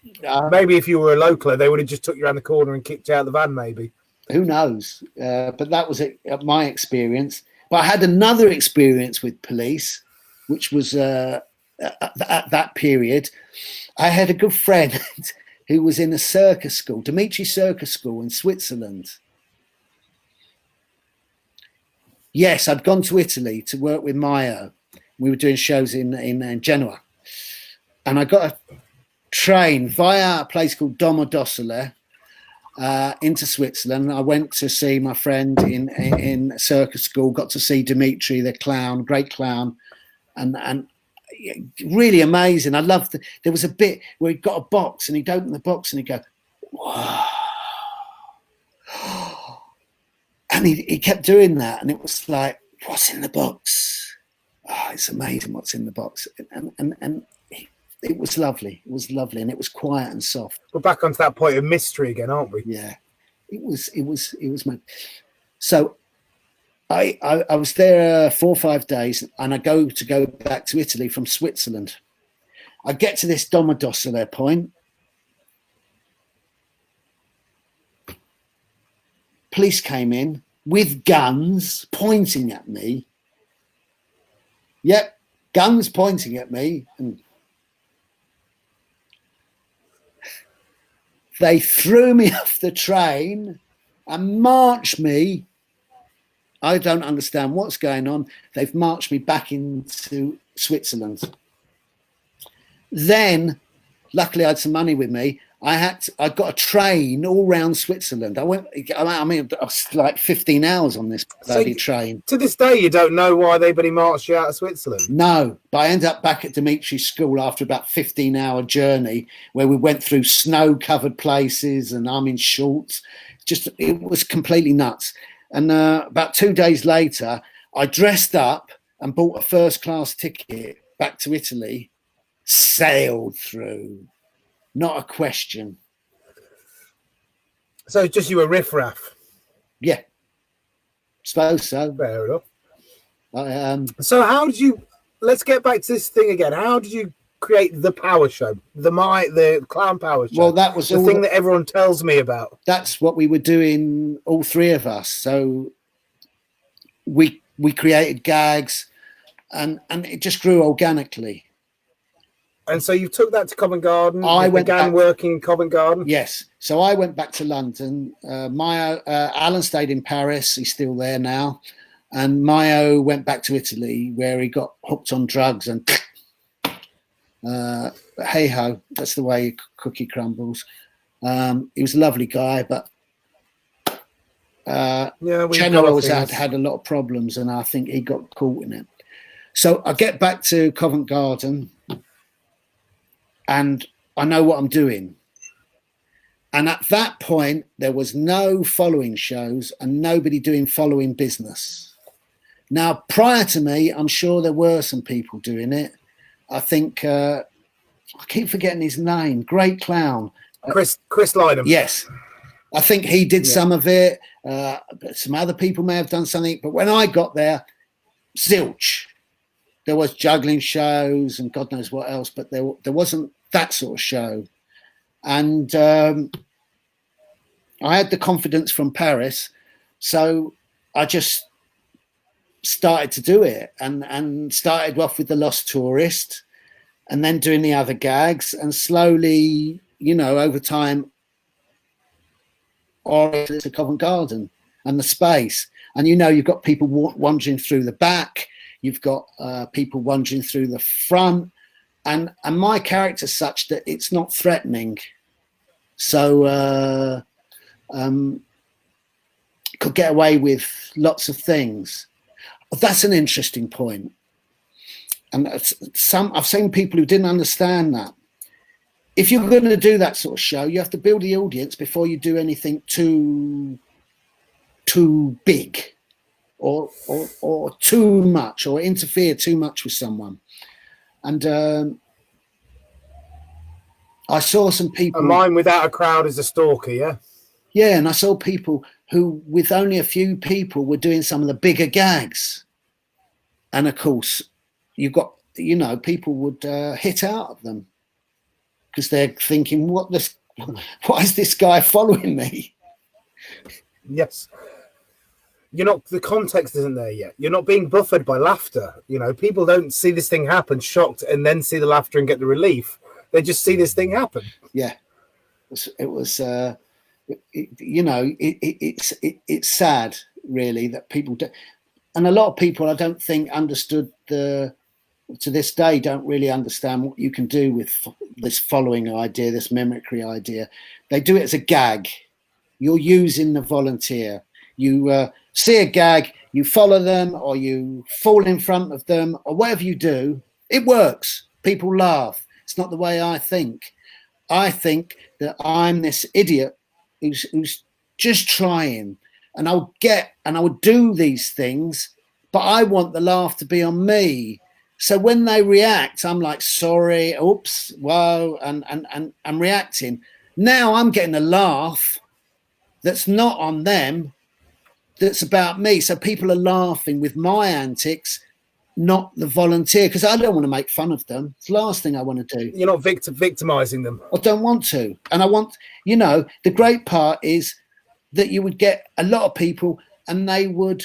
Maybe if you were a local, they would have just took you around the corner and kicked you out of the van, maybe. Who knows? But that was my experience. But I had another experience with police, which was at that period. I had a good friend who was in a circus school, Dimitri Circus School in Switzerland. Yes, I'd gone to Italy to work with Maio. We were doing shows in Genoa. And I got a train via a place called Domodossola into Switzerland. I went to see my friend in circus school, got to see Dimitri, the clown, great clown, and really amazing. I loved there was a bit where he'd got a box and he'd open the box and he'd go, "Wow." And he kept doing that, and it was like, "What's in the box? Oh, it's amazing what's in the box." And it was lovely. It was lovely, and it was quiet and soft. We're back onto that point of mystery again, aren't we? Yeah, it was my. So I was there 4 or 5 days, and I go back to Italy from Switzerland. I get to this Domodossola point. Police came in with guns pointing at me. Yep, guns pointing at me. And they threw me off the train and marched me. I don't understand what's going on. They've marched me back into Switzerland. Then, luckily I had some money with me. I got a train all around Switzerland. I was like 15 hours on this bloody train. To this day, you don't know why anybody marched you out of Switzerland? No, but I ended up back at Dimitri's school after about 15-hour journey where we went through snow-covered places and I'm in shorts. It was completely nuts. And about 2 days later, I dressed up and bought a first-class ticket back to Italy, sailed through. Not a question. So just you a riffraff? Yeah. Suppose so. Fair enough. So how did you, let's get back to this thing again. How did you create the power show? The clown power show? Well, that was the thing that everyone tells me about. That's what we were doing, all 3 of us. So we created gags and it just grew organically. And so you took that to Covent Garden. I began working in Covent Garden. Yes. So I went back to London. Alan stayed in Paris. He's still there now. And Maio went back to Italy, where he got hooked on drugs and Hey ho, that's the way cookie crumbles. He was a lovely guy, but Channel always had a lot of problems, and I think he got caught in it. So I get back to Covent Garden, and I know what I'm doing. And at that point, there was no following shows and nobody doing following business. Now, prior to me, I'm sure there were some people doing it. I think I keep forgetting his name. Great clown, Chris Lydon. Yes, I think he did some of it. Some other people may have done something, but when I got there, zilch. There was juggling shows and God knows what else, but there wasn't that sort of show. And I had the confidence from Paris, so I just started to do it and started off with the Lost Tourist and then doing the other gags, and slowly, over time, to Covent Garden and the space. And you've got people wandering through the back, you've got people wandering through the front, and my character's such that it's not threatening. So could get away with lots of things. That's an interesting point. And I've seen people who didn't understand that. If you're going to do that sort of show, you have to build the audience before you do anything too big or too much, or interfere too much with someone. And I saw some people. A mind without a crowd is a stalker, yeah? Yeah, and I saw people who, with only a few people, were doing some of the bigger gags. And of course, you've got, people would hit out of them because they're thinking, why is this guy following me? Yes. The context isn't there yet. You're not being buffered by laughter. People don't see this thing happen, shocked, and then see the laughter and get the relief. They just see this thing happen. Yeah. It's sad, really, that people do. And a lot of people, I don't think, understood to this day, don't really understand what you can do with this following idea, this mimicry idea. They do it as a gag. You're using the volunteer. You see a gag, you follow them, or you fall in front of them, or whatever you do. It works. People laugh. It's not the way I think. I think that I'm this idiot who's just trying, and I would do these things, but I want the laugh to be on me. So when they react, I'm like, sorry, oops, whoa, and I'm reacting. Now I'm getting a laugh that's not on them, that's about me. So people are laughing with my antics, not the volunteer, because I don't want to make fun of them. It's the last thing I want to do. You're not victimizing them. I don't want to. And I want, the great part is that you would get a lot of people and they would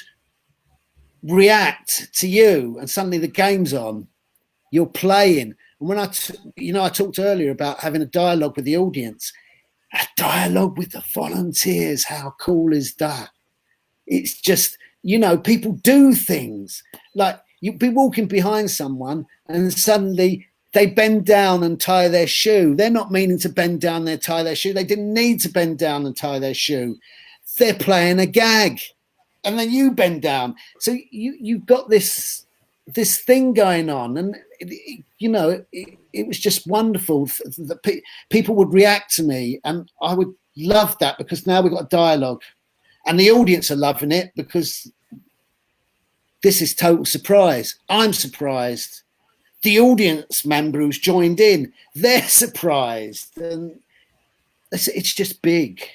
react to you, and suddenly the game's on, you're playing. And when I talked earlier about having a dialogue with the audience, a dialogue with the volunteers, how cool is that? It's just, people do things. Like, you'd be walking behind someone and suddenly they bend down and tie their shoe. They're not meaning to bend down and tie their shoe. They didn't need to bend down and tie their shoe. They're playing a gag. And then you bend down. So you've got this thing going on. And, it was just wonderful that people would react to me. And I would love that, because now we've got a dialogue. And the audience are loving it because this is total surprise. I'm surprised. The audience member who's joined in, they're surprised. And it's just big.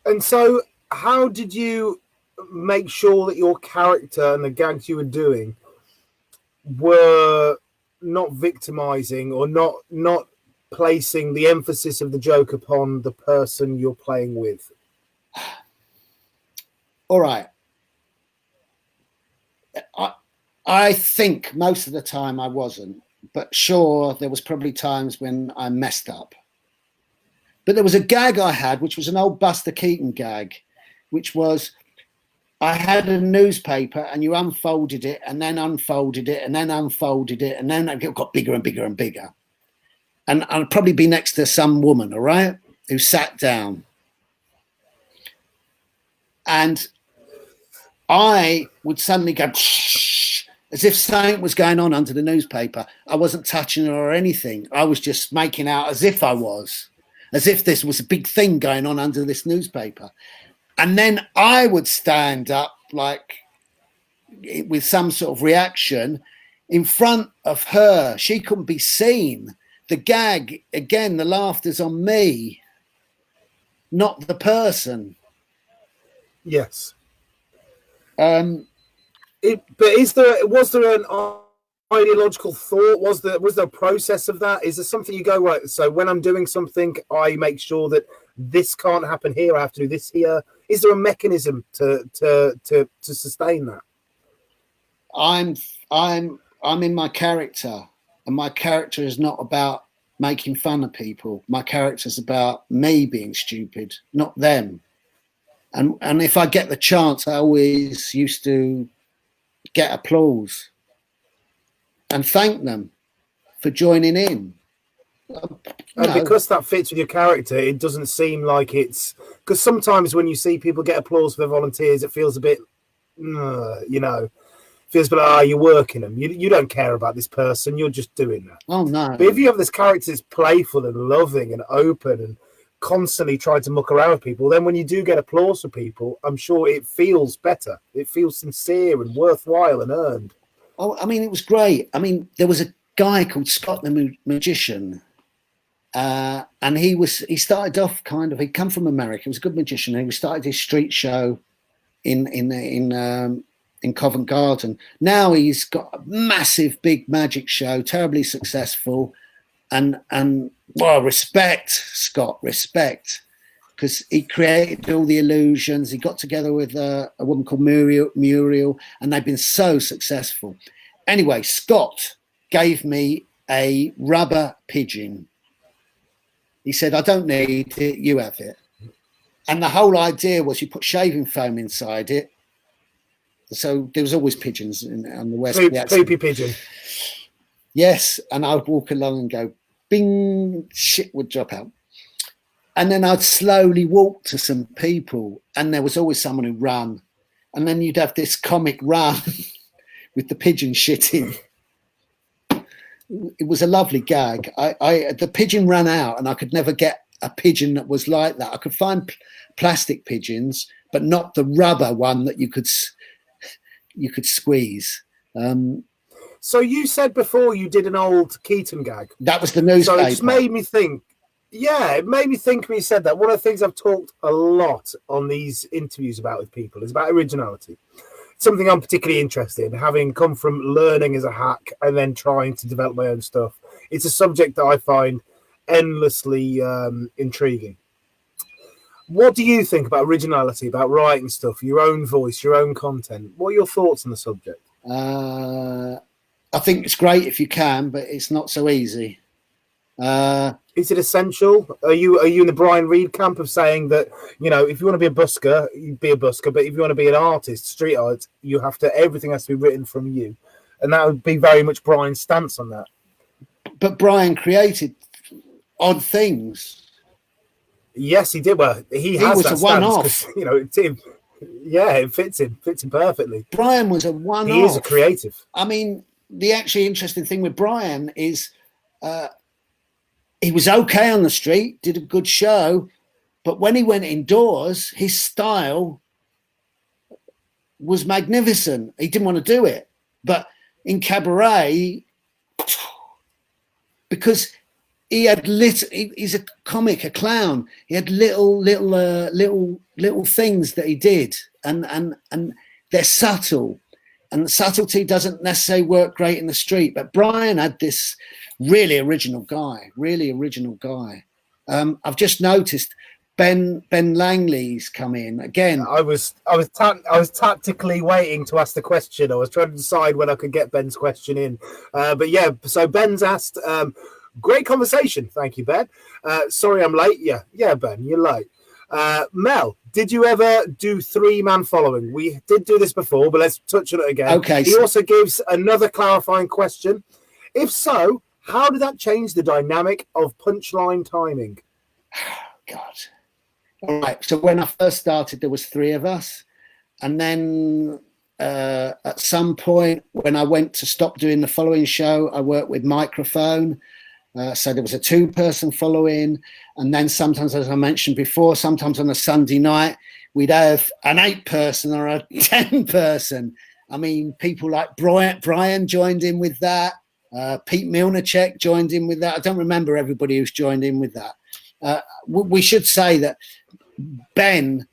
And so how did you make sure that your character and the gags you were doing were not victimizing, or not placing the emphasis of the joke upon the person you're playing with? All right. I think most of the time I wasn't, but sure, there was probably times when I messed up. But there was a gag I had, which was an old Buster Keaton gag, which was, I had a newspaper, and you unfolded it, and then unfolded it, and then unfolded it, and then it got bigger and bigger and bigger. And I'd probably be next to some woman, all right, who sat down. And I would suddenly go as if something was going on under the newspaper. I wasn't touching her or anything. I was just making out as if I was, as if this was a big thing going on under this newspaper. And then I would stand up like with some sort of reaction in front of her. She couldn't be seen. The gag, again, the laughter's on me, not the person. Yes. But was there an ideological thought? Was there a process of that? Is there something you go, right, so when I'm doing something, I make sure that this can't happen here, I have to do this here? Is there a mechanism to sustain that? I'm in my character, and my character is not about making fun of people. My character is about me being stupid, not them. And if I get the chance, I always used to get applause and thank them for joining in. And because that fits with your character, it doesn't seem like it's... Because sometimes when you see people get applause for their volunteers, it feels a bit, feels like, you're working them. You don't care about this person. You're just doing that. Oh, no. But if you have this character that's playful and loving and open and constantly trying to muck around with people, then when you do get applause from people, I'm sure it feels better. It feels sincere and worthwhile and earned. Oh, I mean, it was great. I mean, there was a guy called Scott the Magician, and he started off he'd come from America. He was a good magician. He started his street show in Covent Garden. Now he's got a massive, big magic show, terribly successful, and respect, Scott, respect, because he created all the illusions. He got together with a woman called Muriel, and they've been so successful. Anyway, Scott gave me a rubber pigeon. He said, I don't need it, you have it. And the whole idea was you put shaving foam inside it. So there was always pigeons on the west. Poopy pigeon. Yes, and I would walk along and go, bing, shit would drop out. And then I'd slowly walk to some people, and there was always someone who ran. And then you'd have this comic run with the pigeon shitting. It was a lovely gag. The pigeon ran out, and I could never get a pigeon that was like that. I could find plastic pigeons, but not the rubber one that you could squeeze. So you said before you did an old Keaton gag. That was the newspaper. So it just made me think. Yeah, it made me think when you said that. One of the things I've talked a lot on these interviews about with people is about originality. Something I'm particularly interested in, having come from learning as a hack and then trying to develop my own stuff. It's a subject that I find endlessly intriguing. What do you think about originality, about writing stuff, your own voice, your own content? What are your thoughts on the subject? I think it's great if you can, but it's not so easy. Is it essential? Are you in the Brian Reed camp of saying that, if you want to be a busker, you be a busker, but if you want to be an artist, street art, everything has to be written from you, and that would be very much Brian's stance on that. But Brian created odd things. Yes, he did. Well, he has was that a one-off. It fits him perfectly. Brian was a one-off. He is a creative. I mean, the actually interesting thing with Brian is he was okay on the street, did a good show, but when he went indoors, his style was magnificent. He didn't want to do it. But in cabaret, because he had he's a comic, a clown. He had little things that he did, and they're subtle, and subtlety doesn't necessarily work great in the street. But Brian had this really original guy. I've just noticed Ben Langley's come in again. I was tactically waiting to ask the question. I was trying to decide when I could get Ben's question in, but yeah. So Ben's asked. Great conversation. Thank you, Ben. Sorry I'm late. Yeah, Ben, you're late. Mel, did you ever do 3-man following? We did do this before, but let's touch on it again. Okay. He also gives another clarifying question. If so, how did that change the dynamic of punchline timing? God. All right. So when I first started, there was 3 of us. And then at some point when I went to stop doing the following show, I worked with microphone. So there was a 2-person following. And then sometimes, as I mentioned before, sometimes on a Sunday night, we'd have an 8-person or a 10-person. I mean, people like Brian joined in with that. Pete Milnerchek joined in with that. I don't remember everybody who's joined in with that. We should say that Ben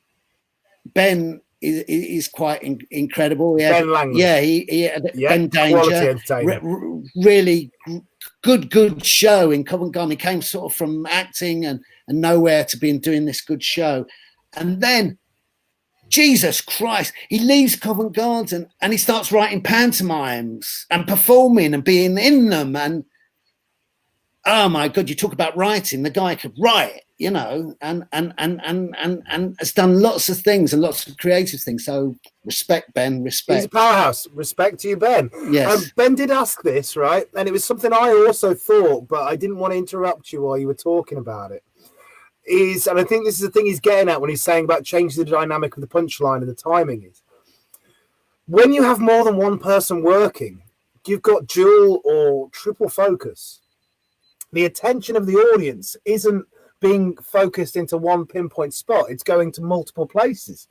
is quite incredible. Ben Langley. Yeah, Ben Danger. Really good show in Covent Garden. He came sort of from acting and nowhere to being doing this good show. And then, Jesus Christ, he leaves Covent Garden and he starts writing pantomimes and performing and being in them. And oh my God, you talk about writing. The guy could write, you know, and has done lots of things and lots of creative things. So respect, Ben, respect. He's a powerhouse. Respect to you, Ben. Yes. Ben did ask this, right? And it was something I also thought, but I didn't want to interrupt you while you were talking about it. And I think this is the thing he's getting at when he's saying about changing the dynamic of the punchline and the timing is when you have more than one person working, you've got dual or triple focus. The attention of the audience isn't being focused into one pinpoint spot. It's going to multiple places.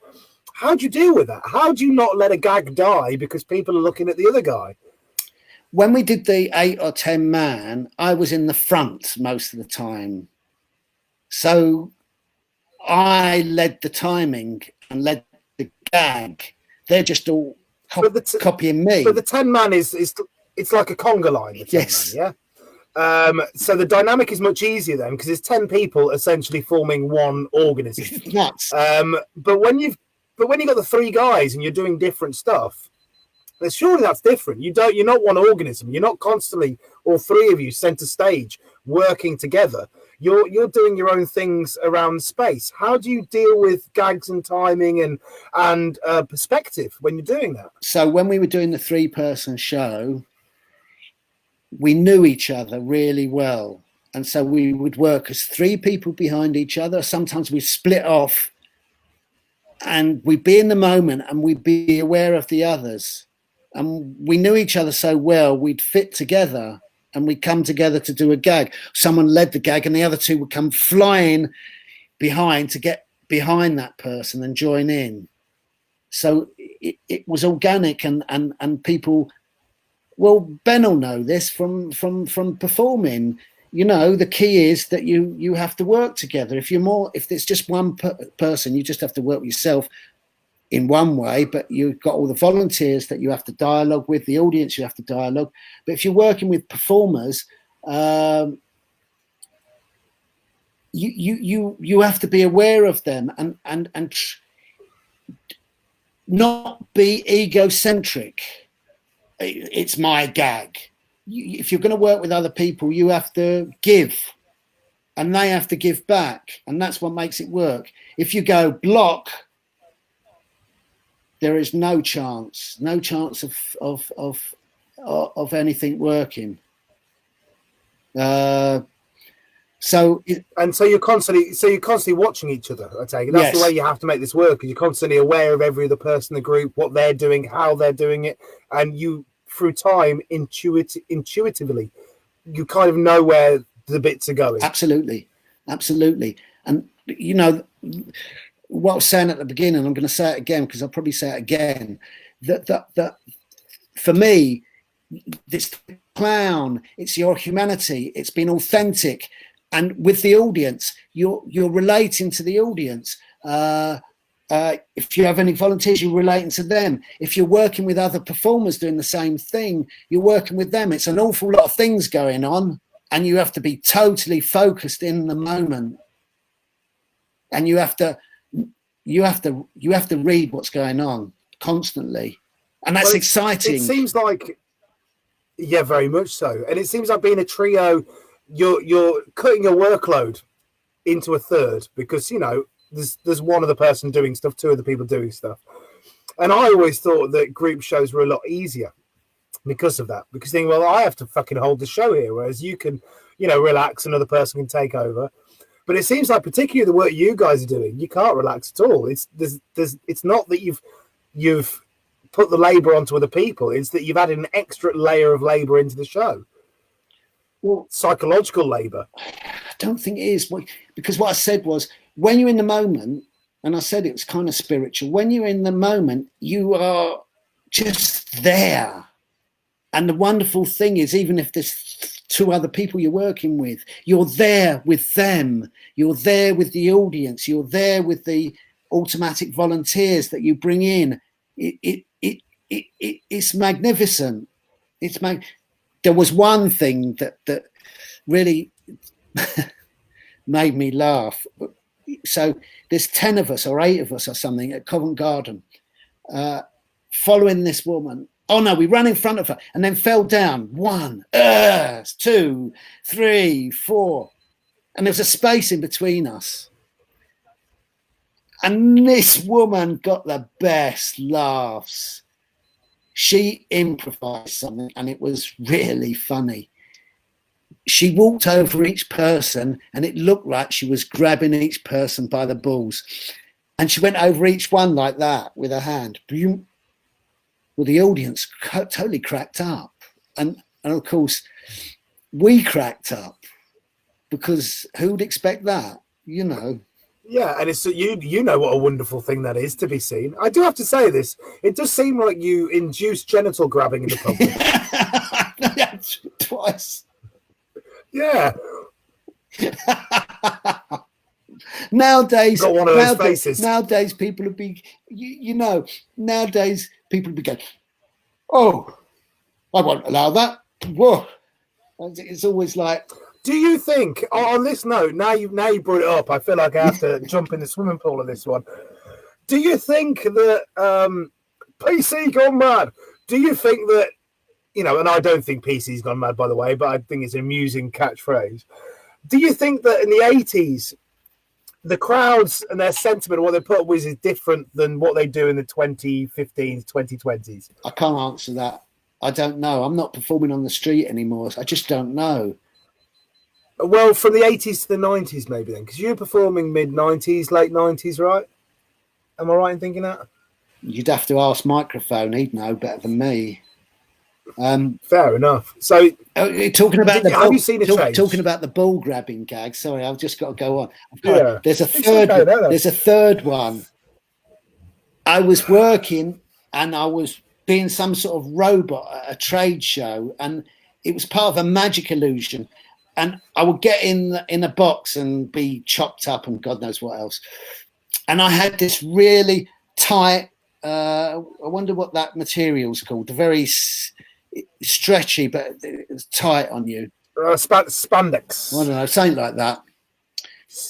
How do you deal with that? How do you not let a gag die because people are looking at the other guy? When we did the 8 or 10 man, I was in the front most of the time. So I led the timing and led the gag. They're just all copying me. But the 10 man it's like a conga line. Yes. Man, yeah. So the dynamic is much easier then because it's 10 people essentially forming one organism. Nuts. But when you've got the 3 guys and you're doing different stuff, then surely that's different. You're not one organism. You're not constantly all 3 of you center stage working together. You're doing your own things around space. How do you deal with gags and timing and perspective when you're doing that? So when we were doing the 3-person show, we knew each other really well. And so we would work as 3 people behind each other. Sometimes we'd split off and we'd be in the moment and we'd be aware of the others. And we knew each other so well, we'd fit together and we'd come together to do a gag. Someone led the gag and the other 2 would come flying behind to get behind that person and join in. So it was organic and people, well, Ben will know this from performing. You know, the key is that you have to work together. If it's just one person, you just have to work with yourself in one way, but you've got all the volunteers that you have to dialogue with, the audience you have to dialogue. But if you're working with performers, you have to be aware of them and not be egocentric. It's my gag. If you're going to work with other people, you have to give and they have to give back. And that's what makes it work. If you go block, there is no chance of anything working. So you're constantly watching each other. I take it that's the way you have to make this work. Because you're constantly aware of every other person in the group, what they're doing, how they're doing it, and you through time intuitively, you kind of know where the bits are going. Absolutely. And you know. What I was saying at the beginning, I'm going to say it again because I'll probably say it again. That for me, this clown, it's your humanity. It's been authentic, and with the audience, you're relating to the audience. If you have any volunteers, you're relating to them. If you're working with other performers doing the same thing, you're working with them. It's an awful lot of things going on, and you have to be totally focused in the moment, and you have to read what's going on constantly, and that's exciting. It seems like, yeah, very much so. And it seems like being a trio, you're cutting your workload into a third because you know there's one other person doing stuff, two other people doing stuff. And I always thought that group shows were a lot easier because of that. Because you think, well, I have to fucking hold the show here, whereas you can, relax, another person can take over. But it seems like particularly the work you guys are doing, you can't relax at all. It's not that you've put the labour onto other people. It's that you've added an extra layer of labour into the show. Well, psychological labour. I don't think it is, because what I said was, when you're in the moment, and I said it was kind of spiritual, when you're in the moment, you are just there. And the wonderful thing is, even if there's two other people you're working with, you're there with them. You're there with the audience. You're there with the automatic volunteers that you bring in. It's magnificent. There was one thing that really made me laugh. So there's 10 of us or 8 of us or something at Covent Garden following this woman. Oh no, we ran in front of her and then fell down. 1, 2, 3, 4. And there was a space in between us. And this woman got the best laughs. She improvised something and it was really funny. She walked over each person and it looked like she was grabbing each person by the balls. And she went over each one like that with her hand. Well, the audience totally cracked up. And of course, we cracked up because who'd expect that, Yeah, and it's you know what a wonderful thing that is to be seen. I do have to say this. It does seem like you induced genital grabbing in the public. Yeah, twice. Yeah. Nowadays, got one of those faces. Nowadays, people would be, nowadays people would be going, oh, I won't allow that. Whoa. It's always like. Do you think, on this note, now you brought it up, I feel like I have to jump in the swimming pool on this one. Do you think that PC gone mad? Do you think that, and I don't think PC's gone mad, by the way, but I think it's an amusing catchphrase. Do you think that in the 80s, the crowds and their sentiment, what they put up with, is different than what they do in the 2015s, 2020s? I can't answer that. I don't know. I'm not performing on the street anymore. I just don't know. Well, from the 80s to the 90s, maybe then, because you were performing mid-90s, late 90s, right? Am I right in thinking that? You'd have to ask Microphone. He'd know better than me. Fair enough. So, talking about have you seen a change? Talking about the ball grabbing gag. Sorry, I've just got to go on. Yeah. There's a third. There's a third one. I was working and I was being some sort of robot at a trade show, and it was part of a magic illusion. And I would get in a box and be chopped up and God knows what else. And I had this really tight, I wonder what that material's called, the very stretchy, but it's tight on you. Spandex. I don't know, something like that.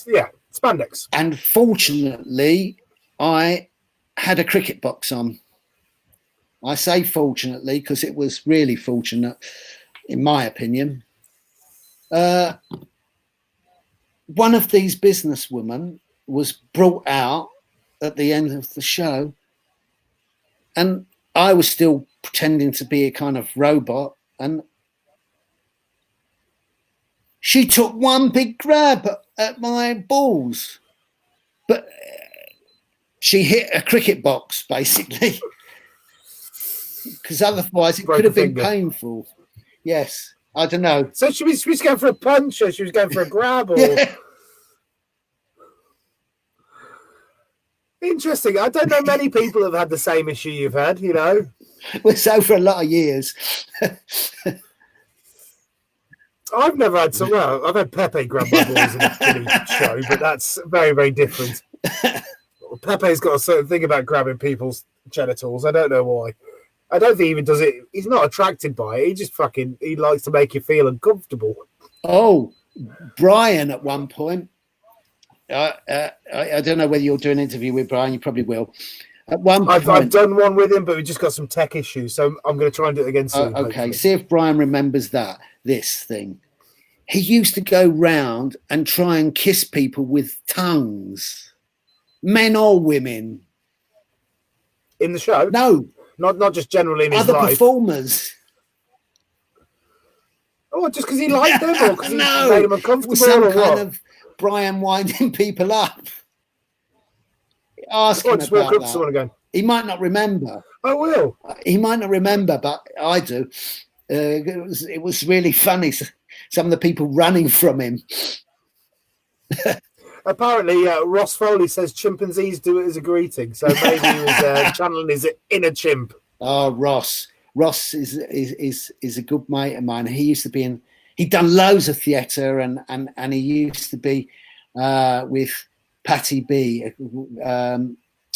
Yeah, spandex. And fortunately, I had a cricket box on. I say fortunately because it was really fortunate, in my opinion. One of these businesswomen was brought out at the end of the show, and I was still pretending to be a kind of robot, and she took one big grab at my balls, but she hit a cricket box basically, because otherwise it could have been painful. Yes. I don't know. So she was going for a punch, or she was going for a grab, or yeah. Interesting. I don't know many people have had the same issue you've had. Well, so for a lot of years. I've never had some. Well, I've had Pepe grab my balls in a show, but that's very, very different. Pepe's got a certain thing about grabbing people's genitals. I don't know why. I don't think he even does it. He's not attracted by it. He just he likes to make you feel uncomfortable. Oh, Brian at one point. I don't know whether you'll do an interview with Brian. You probably will. At one point, I've done one with him, but we just got some tech issues, so I'm going to try and do it again soon. Okay, hopefully. See if Brian remembers this thing. He used to go round and try and kiss people with tongues. men or women in the show? No, not just generally in his other life. performers. Oh, just because he liked them, or because he No, made them uncomfortable, some or kind what? of Brian winding people up. Ask him just walk about up that. to someone again. He might not remember. I will. He might not remember, but I do. It was really funny. Some of the people running from him. Apparently, Ross Foley says chimpanzees do it as a greeting, so maybe he was channeling his inner chimp. Oh, Ross is a good mate of mine. He used to be in. He'd done loads of theatre, and he used to be with Patty B.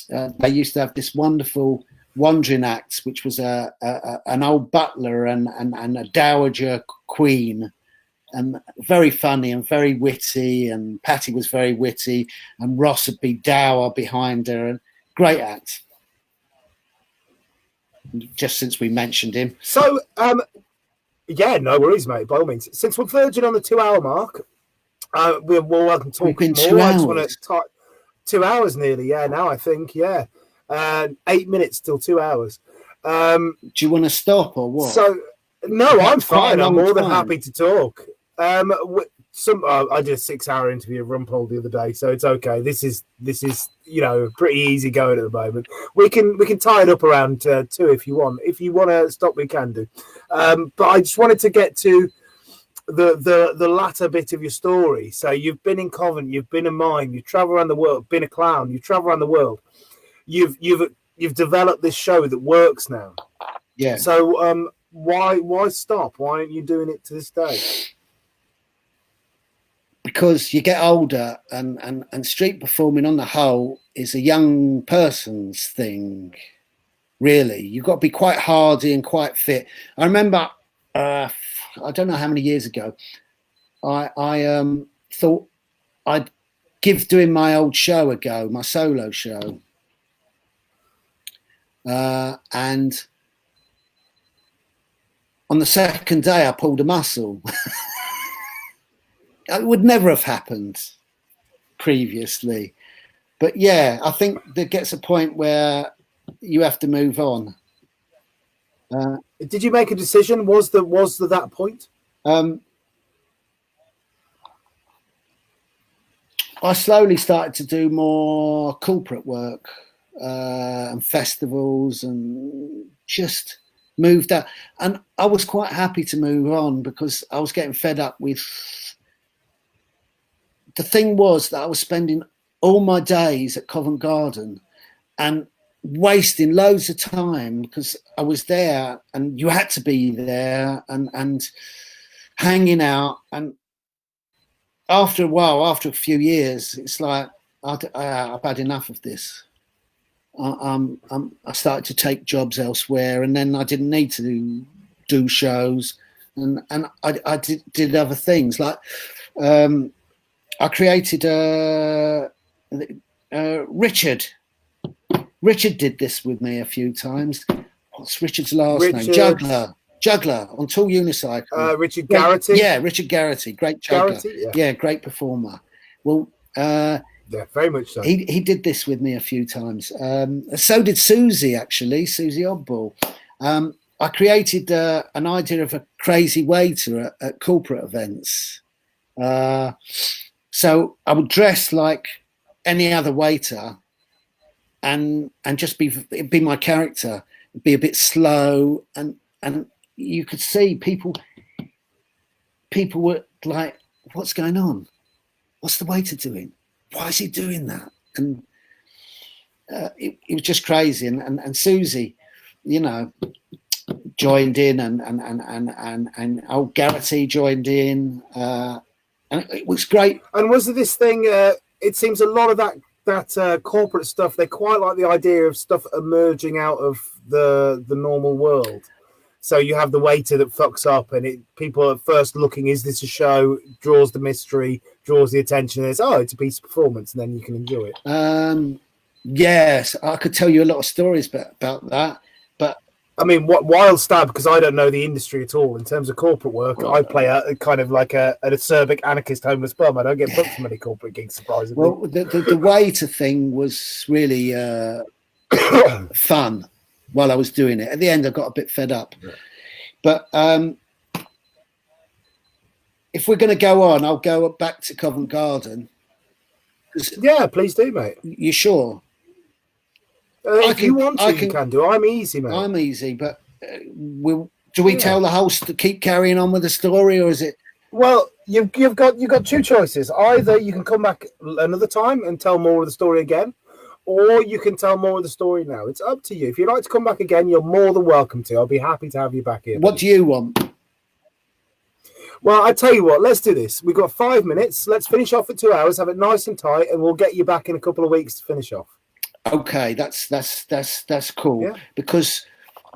They used to have this wonderful wandering act, which was an old butler and a dowager queen, and very funny and very witty. And Patty was very witty, and Ross would be dour behind her. And great act. Just since we mentioned him. So, yeah, no worries, mate. By all means, since we're verging on the 2 hour mark, we're welcome to talk more. 2 hours. I just want to 2 hours nearly. Yeah, now I think 8 minutes till 2 hours. Do you want to stop or what? So, no, I'm fine. I'm more than happy to talk. I did a 6 hour interview of Rumpole the other day, so it's okay. This is pretty easy going at the moment. We can tie it up around 2 if you want. If you want to stop, we can do. But I just wanted to get to the latter bit of your story. So you've been in Covent, you've been a mime, you've travelled around the world, been a clown, you've travelled around the world. You've developed this show that works now. Yeah. So why stop? Why aren't you doing it to this day? Because you get older, and street performing on the whole is a young person's thing, really. You've got to be quite hardy and quite fit. I remember, I don't know how many years ago, I thought I'd give doing my old show a go, my solo show. And on the second day, I pulled a muscle. It would never have happened previously. But yeah, I think there gets a point where you have to move on. Did you make a decision? Was there that point? I slowly started to do more corporate work and festivals, and just moved out. And I was quite happy to move on because I was getting fed up with. The thing was that I was spending all my days at Covent Garden and wasting loads of time because I was there and you had to be there and hanging out. And after a while, after a few years, it's like, I've had enough of this. I started to take jobs elsewhere, and then I didn't need to do shows, and I did other things like. I created Richard. Richard did this with me a few times. What's Richard's last name? Juggler on Tall Unicycle. Richard Garrity? Yeah, Richard Garrity. Great juggler. Garrity, yeah, great performer. Well, yeah, very much so. He did this with me a few times. So did Susie, actually, Susie Oddball. I created an idea of a crazy waiter at corporate events. So I would dress like any other waiter and just be my character, be a bit slow, and you could see people were like, what's going on? What's the waiter doing? Why is he doing that? And it was just crazy. And Susie, joined in, and old Garrity joined in. And it was great. And was it this thing? It seems a lot of that corporate stuff. They quite like the idea of stuff emerging out of the normal world. So you have the waiter that fucks up, and people at first looking, is this a show? Draws the mystery, draws the attention. It's a piece of performance, and then you can enjoy it. Yes, I could tell you a lot of stories about that, but I mean, what wild stab, because I don't know the industry at all in terms of corporate work. Well, I play a kind of like an acerbic anarchist homeless bum. I don't get booked from any corporate gigs, surprisingly. Well, the waiter thing was really fun while I was doing it. At the end, I got a bit fed up. Yeah. But if we're going to go on, I'll go back to Covent Garden. Yeah, please do, mate. You sure? If you want to, you can do. I'm easy, mate. I'm easy, but do we tell the host to keep carrying on with the story, or is it? Well, you've got two choices. Either you can come back another time and tell more of the story again, or you can tell more of the story now. It's up to you. If you'd like to come back again, you're more than welcome to. I'll be happy to have you back here. What do you want? Well, I tell you what, let's do this. We've got 5 minutes. Let's finish off at 2 hours, have it nice and tight, and we'll get you back in a couple of weeks to finish off. Okay, that's cool, because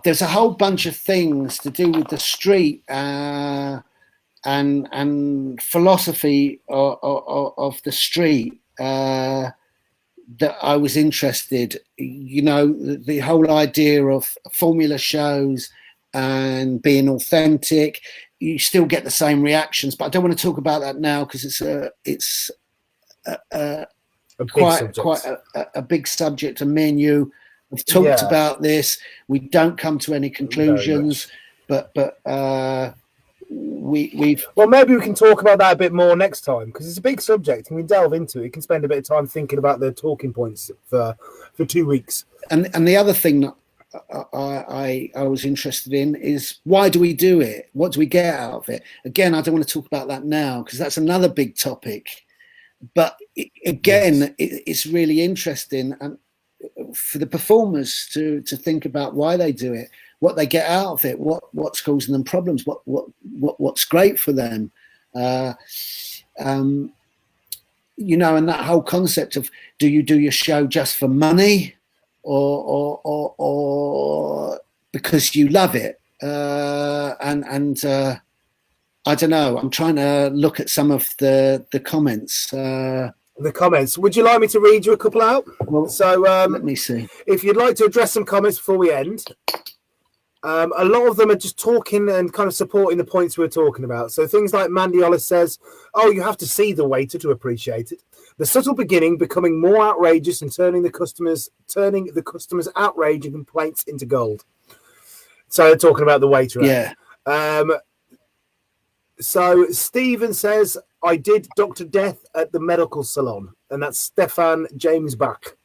there's a whole bunch of things to do with the street and philosophy of the street that I was interested. You know, the whole idea of formula shows and being authentic. You still get the same reactions, but I don't want to talk about that now because it's quite a big subject, and me and you have talked about this. We don't come to any conclusions, but we've well, maybe we can talk about that a bit more next time, because it's a big subject and we delve into it. You can spend a bit of time thinking about the talking points for 2 weeks. And the other thing that I was interested in is, why do we do it? What do we get out of it? Again, I don't want to talk about that now because that's another big topic. But it's really interesting, and for the performers to think about why they do it, what they get out of it, what's causing them problems, what's great for them, you know, and that whole concept of, do you do your show just for money, or because you love it, and I don't know. I'm trying to look at some of the comments. The comments. Would you like me to read you a couple out? Well, so let me see. If you'd like to address some comments before we end, a lot of them are just talking and kind of supporting the points we're talking about. So things like Mandiola says, "Oh, you have to see the waiter to appreciate it. The subtle beginning becoming more outrageous and turning the customers' outrage and complaints into gold." So they're talking about the waiter. Yeah. So Stephen says, "I did Dr. Death at the medical salon," and that's Stefan James Bach.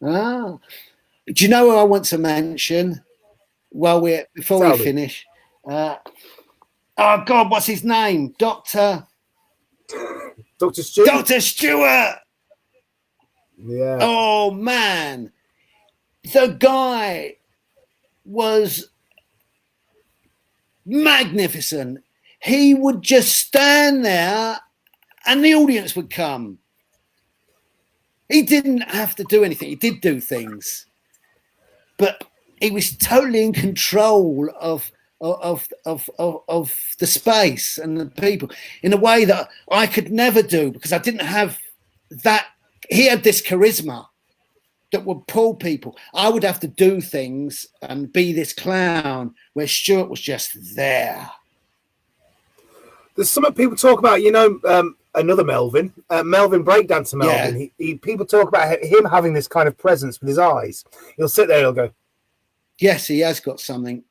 Ah, do you know who I want to mention? Before we finish? Oh God, what's his name? Dr. Stewart. Dr. Stewart. Yeah. Oh man, the guy was magnificent. He would just stand there and the audience would come. He didn't have to do anything. He did do things, but he was totally in control of the space and the people in a way that I could never do, because I didn't have that. He had this charisma that would pull people. I would have to do things and be this clown, where Stuart was just there. There's some people talk about, you know, another Melvyn, Melvyn breakdancer Melvyn. Yeah. People talk about him having this kind of presence with his eyes. He'll sit there, he'll go, yes, he has got something.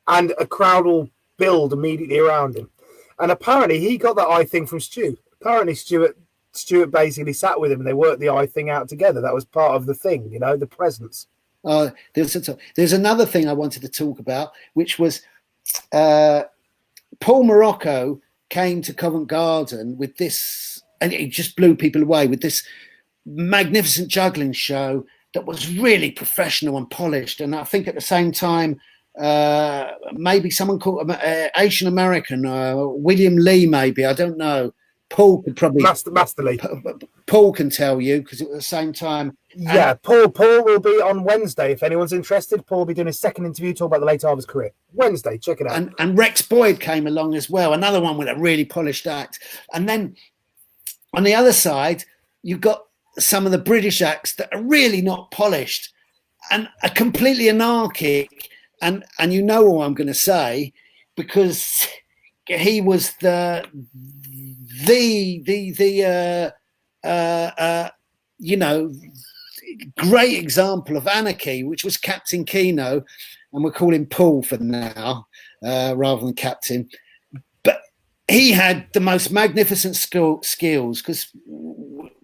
And a crowd will build immediately around him. And apparently he got that eye thing from Stu. Apparently Stuart basically sat with him and they worked the eye thing out together. That was part of the thing, you know, the presence. There's another thing I wanted to talk about, which was Paul Morocco came to Covent Garden with this, and it just blew people away with this magnificent juggling show that was really professional and polished. And I think at the same time, maybe someone called Asian American, William Lee, maybe, I don't know. Paul could probably Master Lee. Paul can tell you, because at the same time. Yeah, Paul will be on Wednesday. If anyone's interested, Paul will be doing his second interview talking about the late hour of his career. Wednesday, check it out. And Rex Boyd came along as well, another one with a really polished act. And then on the other side, you've got some of the British acts that are really not polished. and a completely anarchic, and you know what I'm going to say, because he was the you know, great example of anarchy, which was Captain Keno, and we'll call him Paul for now, rather than Captain. But he had the most magnificent skills, because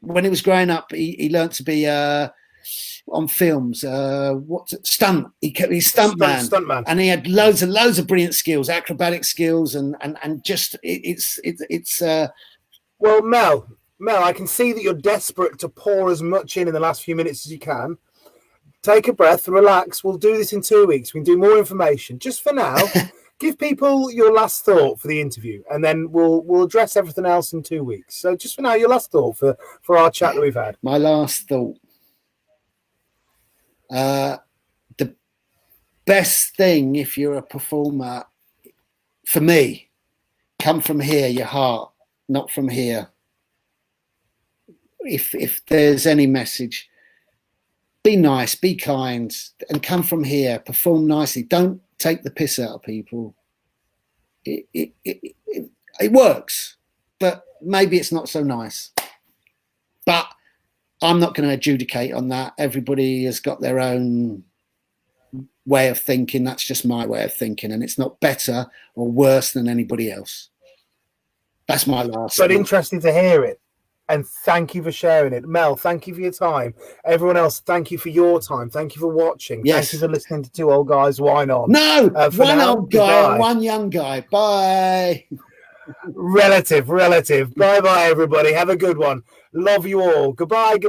when he was growing up, he learned to be on films. Stunt? He's stuntman, and he had loads of brilliant skills, acrobatic skills, and just it's. Well, Mel, I can see that you're desperate to pour as much in the last few minutes as you can. Take a breath, relax. We'll do this in 2 weeks. We can do more information. Just for now, give people your last thought for the interview, and then we'll address everything else in 2 weeks. So just for now, your last thought for our chat that we've had. My last thought. The best thing, if you're a performer, for me, come from here, your heart, not from here. If there's any message, be nice, be kind, and come from here. Perform nicely. Don't take the piss out of people. It works, but maybe it's not so nice. But I'm not going to adjudicate on that. Everybody has got their own way of thinking. That's just my way of thinking, and it's not better or worse than anybody else. That's my last. But interesting to hear it. And thank you for sharing it. Mel, thank you for your time. Everyone else, thank you for your time. Thank you for watching. Yes. Thank you for listening to Two Old Guys Whine On. No, one old guy, one young guy. Bye. Relative. Bye-bye, everybody. Have a good one. Love you all. Goodbye.